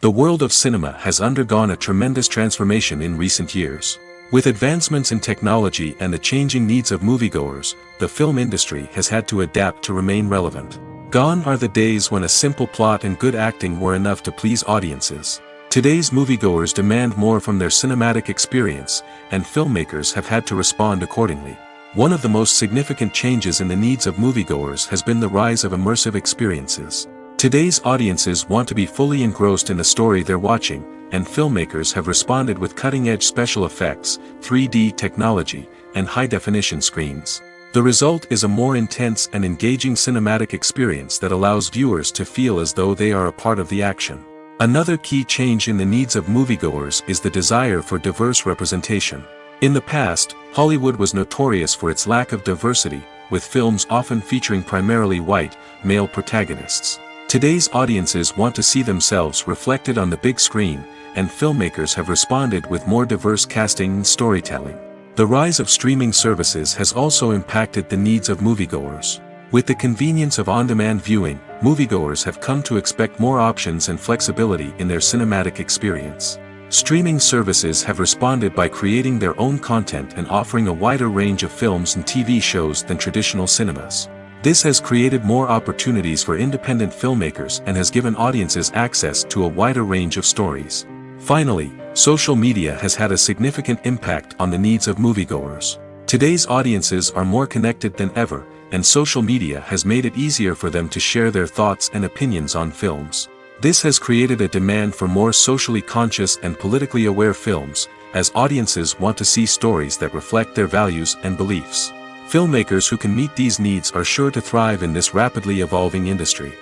The world of cinema has undergone a tremendous transformation in recent years. With advancements in technology and the changing needs of moviegoers, the film industry has had to adapt to remain relevant. Gone are the days when a simple plot and good acting were enough to please audiences. Today's moviegoers demand more from their cinematic experience, and filmmakers have had to respond accordingly. One of the most significant changes in the needs of moviegoers has been the rise of immersive experiences. Today's audiences want to be fully engrossed in the story they're watching, and filmmakers have responded with cutting-edge special effects, 3D technology, and high-definition screens. The result is a more intense and engaging cinematic experience that allows viewers to feel as though they are a part of the action. Another key change in the needs of moviegoers is the desire for diverse representation. In the past, Hollywood was notorious for its lack of diversity, with films often featuring primarily white, male protagonists. Today's audiences want to see themselves reflected on the big screen, and filmmakers have responded with more diverse casting and storytelling. The rise of streaming services has also impacted the needs of moviegoers. With the convenience of on-demand viewing, moviegoers have come to expect more options and flexibility in their cinematic experience. Streaming services have responded by creating their own content and offering a wider range of films and TV shows than traditional cinemas. This has created more opportunities for independent filmmakers and has given audiences access to a wider range of stories. Finally, social media has had a significant impact on the needs of moviegoers. Today's audiences are more connected than ever, and social media has made it easier for them to share their thoughts and opinions on films. This has created a demand for more socially conscious and politically aware films, as audiences want to see stories that reflect their values and beliefs. Filmmakers who can meet these needs are sure to thrive in this rapidly evolving industry.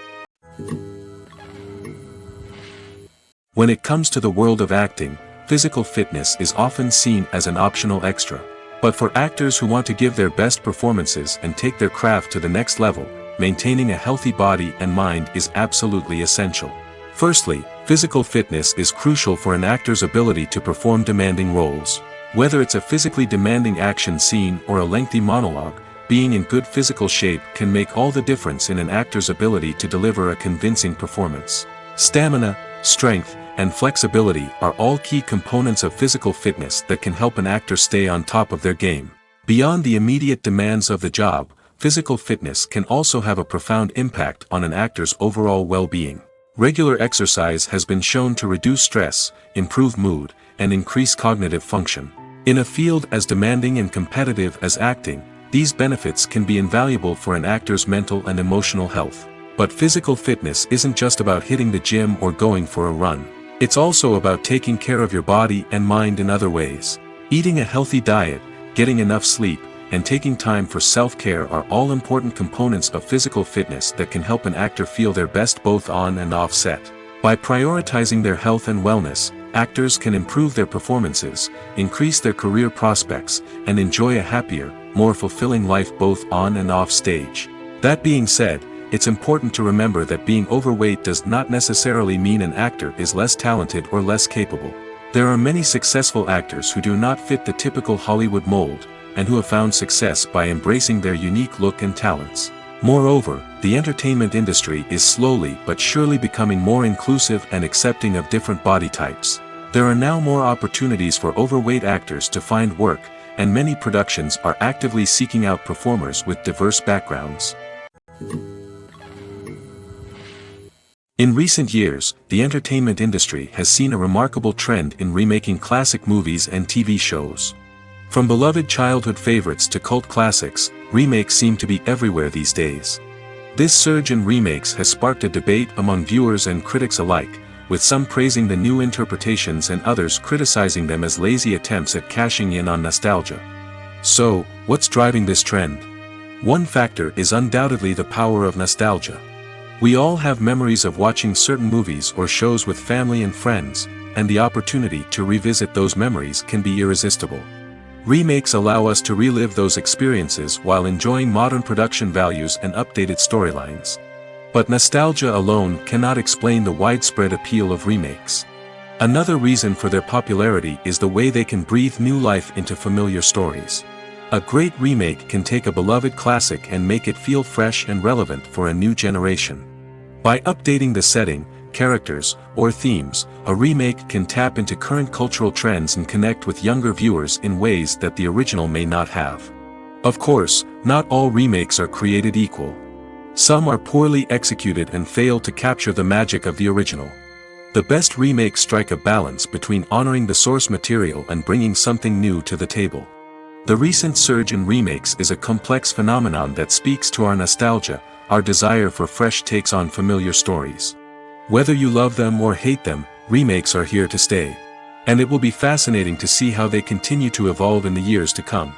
When it comes to the world of acting, physical fitness is often seen as an optional extra. But for actors who want to give their best performances and take their craft to the next level, maintaining a healthy body and mind is absolutely essential. Firstly, physical fitness is crucial for an actor's ability to perform demanding roles. Whether it's a physically demanding action scene or a lengthy monologue, being in good physical shape can make all the difference in an actor's ability to deliver a convincing performance. Stamina, strength, and flexibility are all key components of physical fitness that can help an actor stay on top of their game. Beyond the immediate demands of the job, physical fitness can also have a profound impact on an actor's overall well-being. Regular exercise has been shown to reduce stress, improve mood, and increase cognitive function. In a field as demanding and competitive as acting, these benefits can be invaluable for an actor's mental and emotional health. But physical fitness isn't just about hitting the gym or going for a run. It's also about taking care of your body and mind in other ways. Eating a healthy diet, getting enough sleep, and taking time for self-care are all important components of physical fitness that can help an actor feel their best both on and off set. By prioritizing their health and wellness, actors can improve their performances, increase their career prospects, and enjoy a happier, more fulfilling life both on and off stage. That being said, it's important to remember that being overweight does not necessarily mean an actor is less talented or less capable. There are many successful actors who do not fit the typical Hollywood mold, and who have found success by embracing their unique look and talents. Moreover, the entertainment industry is slowly but surely becoming more inclusive and accepting of different body types. There are now more opportunities for overweight actors to find work, and many productions are actively seeking out performers with diverse backgrounds. In recent years, the entertainment industry has seen a remarkable trend in remaking classic movies and TV shows. From beloved childhood favorites to cult classics, remakes seem to be everywhere these days. This surge in remakes has sparked a debate among viewers and critics alike, with some praising the new interpretations and others criticizing them as lazy attempts at cashing in on nostalgia. So, what's driving this trend? One factor is undoubtedly the power of nostalgia. We all have memories of watching certain movies or shows with family and friends, and the opportunity to revisit those memories can be irresistible. Remakes allow us to relive those experiences while enjoying modern production values and updated storylines. But nostalgia alone cannot explain the widespread appeal of remakes. Another reason for their popularity is the way they can breathe new life into familiar stories. A great remake can take a beloved classic and make it feel fresh and relevant for a new generation. By updating the setting, characters, or themes, a remake can tap into current cultural trends and connect with younger viewers in ways that the original may not have. Of course, not all remakes are created equal. Some are poorly executed and fail to capture the magic of the original. The best remakes strike a balance between honoring the source material and bringing something new to the table. The recent surge in remakes is a complex phenomenon that speaks to our nostalgia, our desire for fresh takes on familiar stories. Whether you love them or hate them, remakes are here to stay. And it will be fascinating to see how they continue to evolve in the years to come.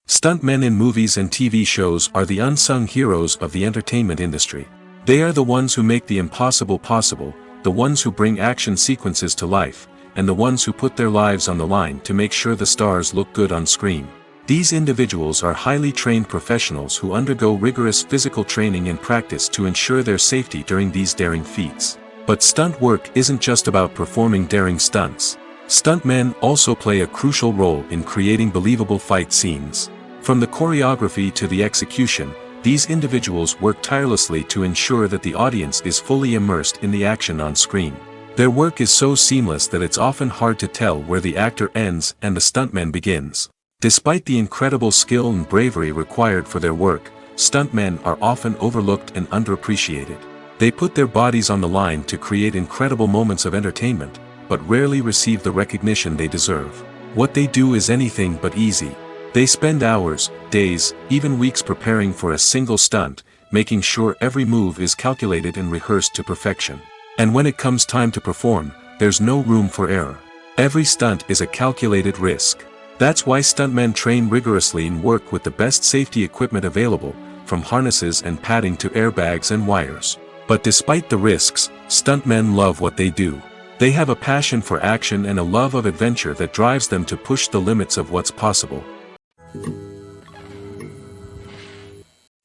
Stuntmen in movies and TV shows are the unsung heroes of the entertainment industry. They are the ones who make the impossible possible, the ones who bring action sequences to life, and the ones who put their lives on the line to make sure the stars look good on screen. These individuals are highly trained professionals who undergo rigorous physical training and practice to ensure their safety during these daring feats. But stunt work isn't just about performing daring stunts. Stuntmen also play a crucial role in creating believable fight scenes. From the choreography to the execution, these individuals work tirelessly to ensure that the audience is fully immersed in the action on screen. Their work is so seamless that it's often hard to tell where the actor ends and the stuntman begins. Despite the incredible skill and bravery required for their work, stuntmen are often overlooked and underappreciated. They put their bodies on the line to create incredible moments of entertainment, but rarely receive the recognition they deserve. What they do is anything but easy. They spend hours, days, even weeks preparing for a single stunt, making sure every move is calculated and rehearsed to perfection. And when it comes time to perform, there's no room for error. Every stunt is a calculated risk. That's why stuntmen train rigorously and work with the best safety equipment available, from harnesses and padding to airbags and wires. But despite the risks, stuntmen love what they do. They have a passion for action and a love of adventure that drives them to push the limits of what's possible.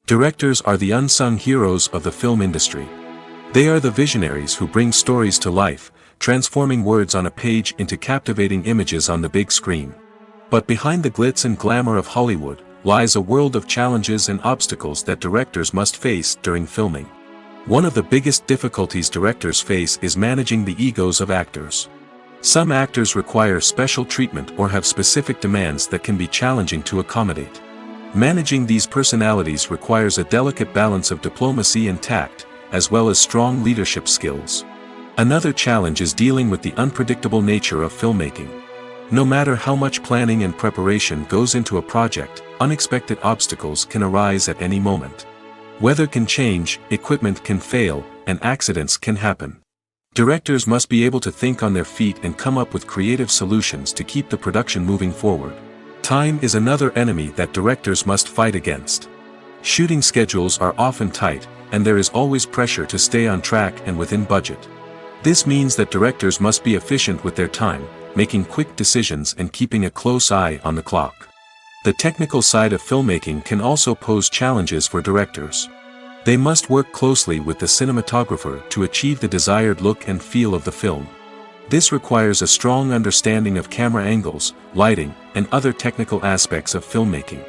Directors are the unsung heroes of the film industry. They are the visionaries who bring stories to life, transforming words on a page into captivating images on the big screen. But behind the glitz and glamour of Hollywood, lies a world of challenges and obstacles that directors must face during filming. One of the biggest difficulties directors face is managing the egos of actors. Some actors require special treatment or have specific demands that can be challenging to accommodate. Managing these personalities requires a delicate balance of diplomacy and tact, as well as strong leadership skills. Another challenge is dealing with the unpredictable nature of filmmaking. No matter how much planning and preparation goes into a project, unexpected obstacles can arise at any moment. Weather can change, equipment can fail, and accidents can happen. Directors must be able to think on their feet and come up with creative solutions to keep the production moving forward. Time is another enemy that directors must fight against. Shooting schedules are often tight, and there is always pressure to stay on track and within budget. This means that directors must be efficient with their time, making quick decisions and keeping a close eye on the clock. The technical side of filmmaking can also pose challenges for directors. They must work closely with the cinematographer to achieve the desired look and feel of the film. This requires a strong understanding of camera angles, lighting, and other technical aspects of filmmaking.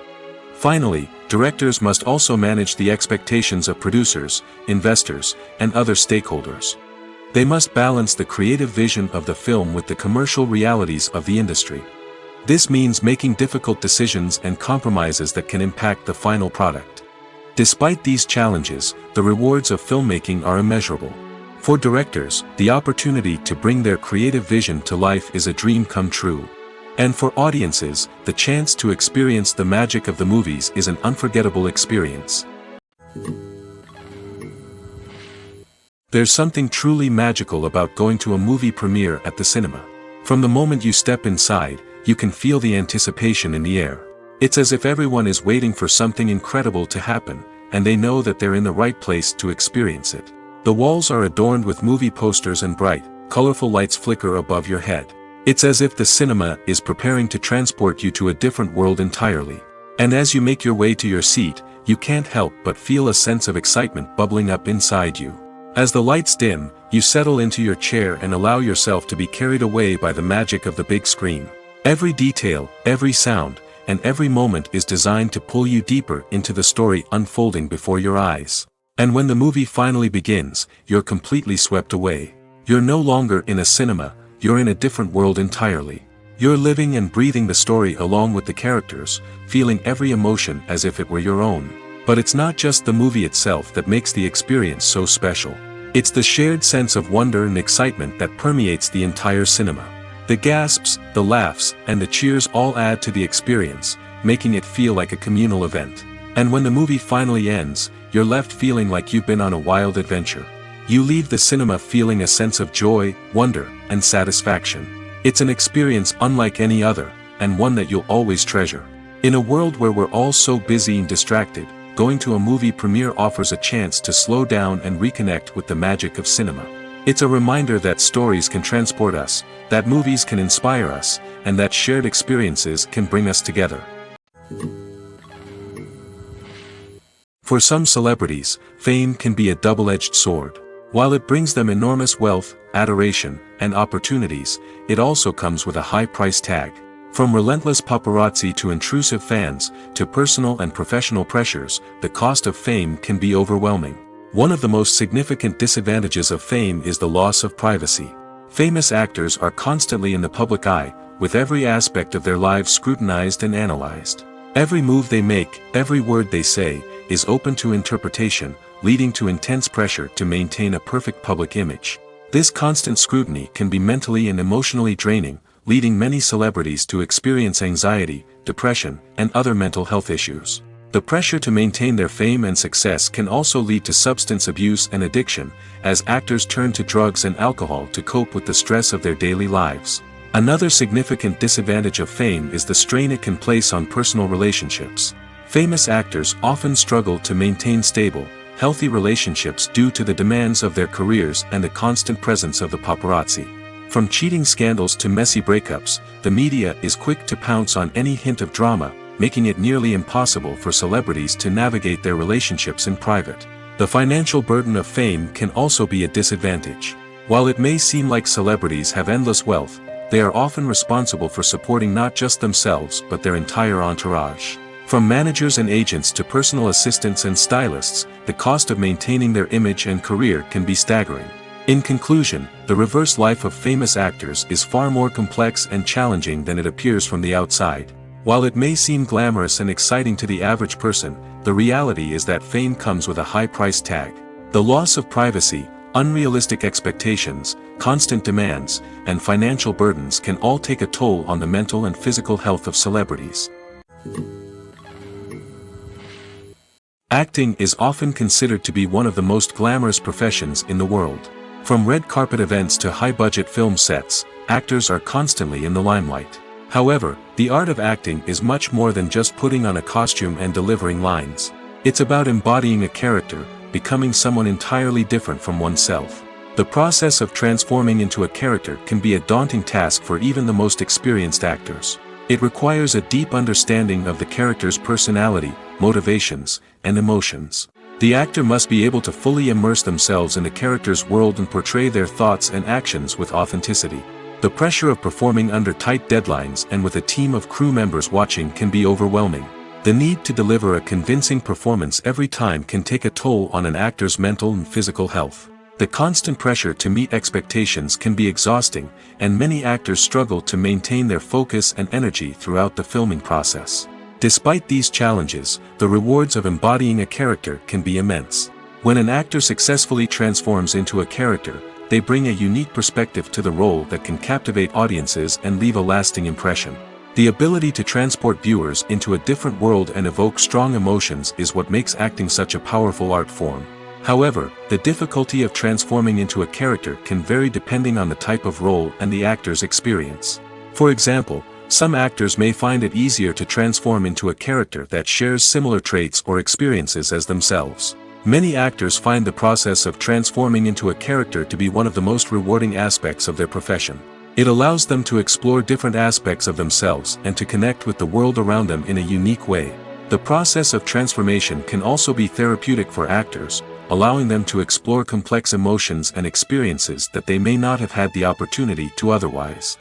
Finally, directors must also manage the expectations of producers, investors, and other stakeholders. They must balance the creative vision of the film with the commercial realities of the industry. This means making difficult decisions and compromises that can impact the final product. Despite these challenges, the rewards of filmmaking are immeasurable. For directors, the opportunity to bring their creative vision to life is a dream come true. And for audiences, the chance to experience the magic of the movies is an unforgettable experience. There's something truly magical about going to a movie premiere at the cinema. From the moment you step inside, you can feel the anticipation in the air. It's as if everyone is waiting for something incredible to happen, and they know that they're in the right place to experience it. The walls are adorned with movie posters and bright, colorful lights flicker above your head. It's as if the cinema is preparing to transport you to a different world entirely. And as you make your way to your seat, you can't help but feel a sense of excitement bubbling up inside you. As the lights dim, you settle into your chair and allow yourself to be carried away by the magic of the big screen. Every detail, every sound, and every moment is designed to pull you deeper into the story unfolding before your eyes. And when the movie finally begins, you're completely swept away. You're no longer in a cinema, you're in a different world entirely. You're living and breathing the story along with the characters, feeling every emotion as if it were your own. But it's not just the movie itself that makes the experience so special. It's the shared sense of wonder and excitement that permeates the entire cinema. The gasps, the laughs, and the cheers all add to the experience, making it feel like a communal event. And when the movie finally ends, you're left feeling like you've been on a wild adventure. You leave the cinema feeling a sense of joy, wonder, and satisfaction. It's an experience unlike any other, and one that you'll always treasure. In a world where we're all so busy and distracted, going to a movie premiere offers a chance to slow down and reconnect with the magic of cinema. It's a reminder that stories can transport us, that movies can inspire us, and that shared experiences can bring us together. For some celebrities, fame can be a double-edged sword. While it brings them enormous wealth, adoration, and opportunities, it also comes with a high price tag. From relentless paparazzi to intrusive fans, to personal and professional pressures, the cost of fame can be overwhelming. One of the most significant disadvantages of fame is the loss of privacy. Famous actors are constantly in the public eye, with every aspect of their lives scrutinized and analyzed. Every move they make, every word they say, is open to interpretation, leading to intense pressure to maintain a perfect public image. This constant scrutiny can be mentally and emotionally draining, leading many celebrities to experience anxiety, depression, and other mental health issues. The pressure to maintain their fame and success can also lead to substance abuse and addiction, as actors turn to drugs and alcohol to cope with the stress of their daily lives. Another significant disadvantage of fame is the strain it can place on personal relationships. Famous actors often struggle to maintain stable, healthy relationships due to the demands of their careers and the constant presence of the paparazzi. From cheating scandals to messy breakups, the media is quick to pounce on any hint of drama, making it nearly impossible for celebrities to navigate their relationships in private. The financial burden of fame can also be a disadvantage. While it may seem like celebrities have endless wealth, they are often responsible for supporting not just themselves but their entire entourage. From managers and agents to personal assistants and stylists, the cost of maintaining their image and career can be staggering. In conclusion, the reverse life of famous actors is far more complex and challenging than it appears from the outside. While it may seem glamorous and exciting to the average person, the reality is that fame comes with a high price tag. The loss of privacy, unrealistic expectations, constant demands, and financial burdens can all take a toll on the mental and physical health of celebrities. Acting is often considered to be one of the most glamorous professions in the world. From red carpet events to high-budget film sets, actors are constantly in the limelight. However, the art of acting is much more than just putting on a costume and delivering lines. It's about embodying a character, becoming someone entirely different from oneself. The process of transforming into a character can be a daunting task for even the most experienced actors. It requires a deep understanding of the character's personality, motivations, and emotions. The actor must be able to fully immerse themselves in the character's world and portray their thoughts and actions with authenticity. The pressure of performing under tight deadlines and with a team of crew members watching can be overwhelming. The need to deliver a convincing performance every time can take a toll on an actor's mental and physical health. The constant pressure to meet expectations can be exhausting, and many actors struggle to maintain their focus and energy throughout the filming process. Despite these challenges, the rewards of embodying a character can be immense. When an actor successfully transforms into a character, they bring a unique perspective to the role that can captivate audiences and leave a lasting impression. The ability to transport viewers into a different world and evoke strong emotions is what makes acting such a powerful art form. However, the difficulty of transforming into a character can vary depending on the type of role and the actor's experience. For example, some actors may find it easier to transform into a character that shares similar traits or experiences as themselves. Many actors find the process of transforming into a character to be one of the most rewarding aspects of their profession. It allows them to explore different aspects of themselves and to connect with the world around them in a unique way. The process of transformation can also be therapeutic for actors, allowing them to explore complex emotions and experiences that they may not have had the opportunity to otherwise.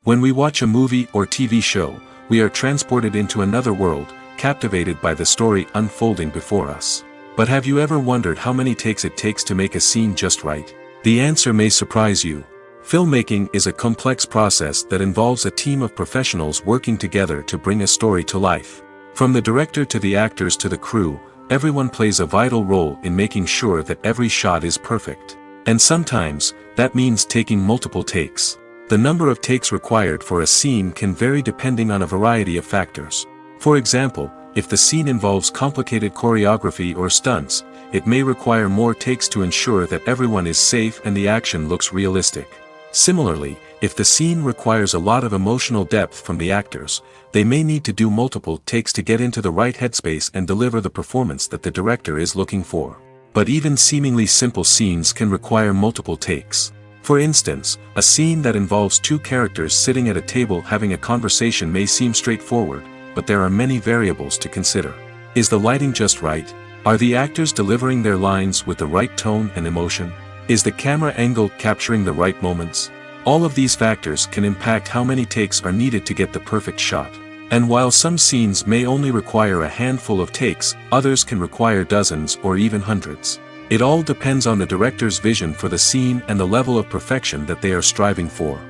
When we watch a movie or TV show, we are transported into another world, captivated by the story unfolding before us. But have you ever wondered how many takes it takes to make a scene just right? The answer may surprise you. Filmmaking is a complex process that involves a team of professionals working together to bring a story to life. From the director to the actors to the crew, everyone plays a vital role in making sure that every shot is perfect. And sometimes, that means taking multiple takes. The number of takes required for a scene can vary depending on a variety of factors. For example, if the scene involves complicated choreography or stunts, it may require more takes to ensure that everyone is safe and the action looks realistic. Similarly, if the scene requires a lot of emotional depth from the actors, they may need to do multiple takes to get into the right headspace and deliver the performance that the director is looking for. But even seemingly simple scenes can require multiple takes. For instance, a scene that involves two characters sitting at a table having a conversation may seem straightforward, but there are many variables to consider. Is the lighting just right? Are the actors delivering their lines with the right tone and emotion? Is the camera angle capturing the right moments? All of these factors can impact how many takes are needed to get the perfect shot. And while some scenes may only require a handful of takes, others can require dozens or even hundreds. It all depends on the director's vision for the scene and the level of perfection that they are striving for.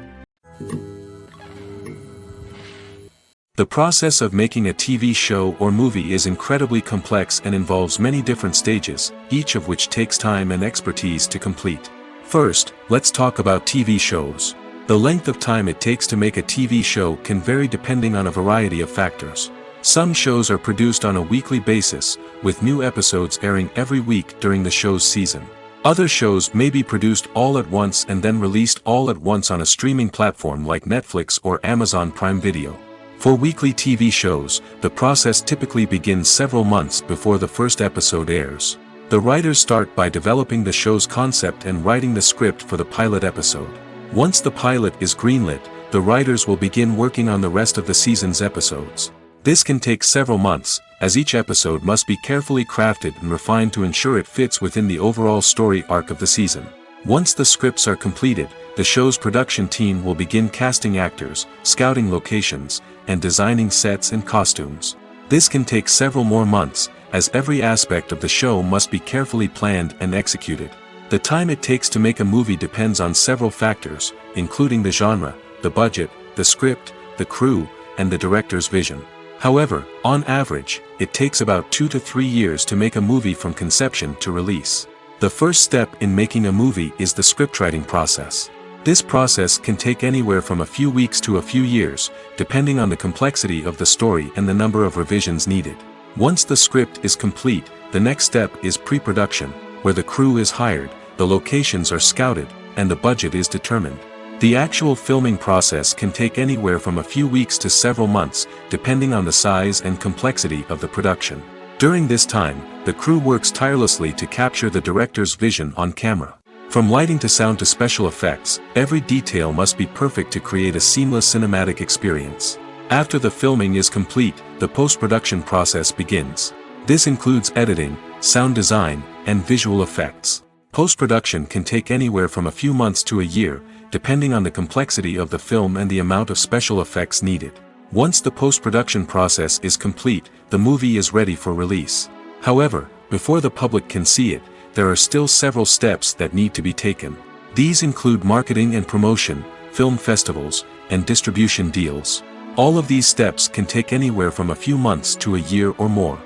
The process of making a TV show or movie is incredibly complex and involves many different stages, each of which takes time and expertise to complete. First, let's talk about TV shows. The length of time it takes to make a TV show can vary depending on a variety of factors. Some shows are produced on a weekly basis, with new episodes airing every week during the show's season. Other shows may be produced all at once and then released all at once on a streaming platform like Netflix or Amazon Prime Video. For weekly TV shows, the process typically begins several months before the first episode airs. The writers start by developing the show's concept and writing the script for the pilot episode. Once the pilot is greenlit, the writers will begin working on the rest of the season's episodes. This can take several months, as each episode must be carefully crafted and refined to ensure it fits within the overall story arc of the season. Once the scripts are completed, the show's production team will begin casting actors, scouting locations, and designing sets and costumes. This can take several more months, as every aspect of the show must be carefully planned and executed. The time it takes to make a movie depends on several factors, including the genre, the budget, the script, the crew, and the director's vision. However, on average, it takes about 2 to 3 years to make a movie from conception to release. The first step in making a movie is the scriptwriting process. This process can take anywhere from a few weeks to a few years, depending on the complexity of the story and the number of revisions needed. Once the script is complete, the next step is pre-production, where the crew is hired, the locations are scouted, and the budget is determined. The actual filming process can take anywhere from a few weeks to several months, depending on the size and complexity of the production. During this time, the crew works tirelessly to capture the director's vision on camera. From lighting to sound to special effects, every detail must be perfect to create a seamless cinematic experience. After the filming is complete, the post-production process begins. This includes editing, sound design, and visual effects. Post-production can take anywhere from a few months to a year, depending on the complexity of the film and the amount of special effects needed. Once the post-production process is complete, the movie is ready for release. However, before the public can see it, there are still several steps that need to be taken. These include marketing and promotion, film festivals, and distribution deals. All of these steps can take anywhere from a few months to a year or more.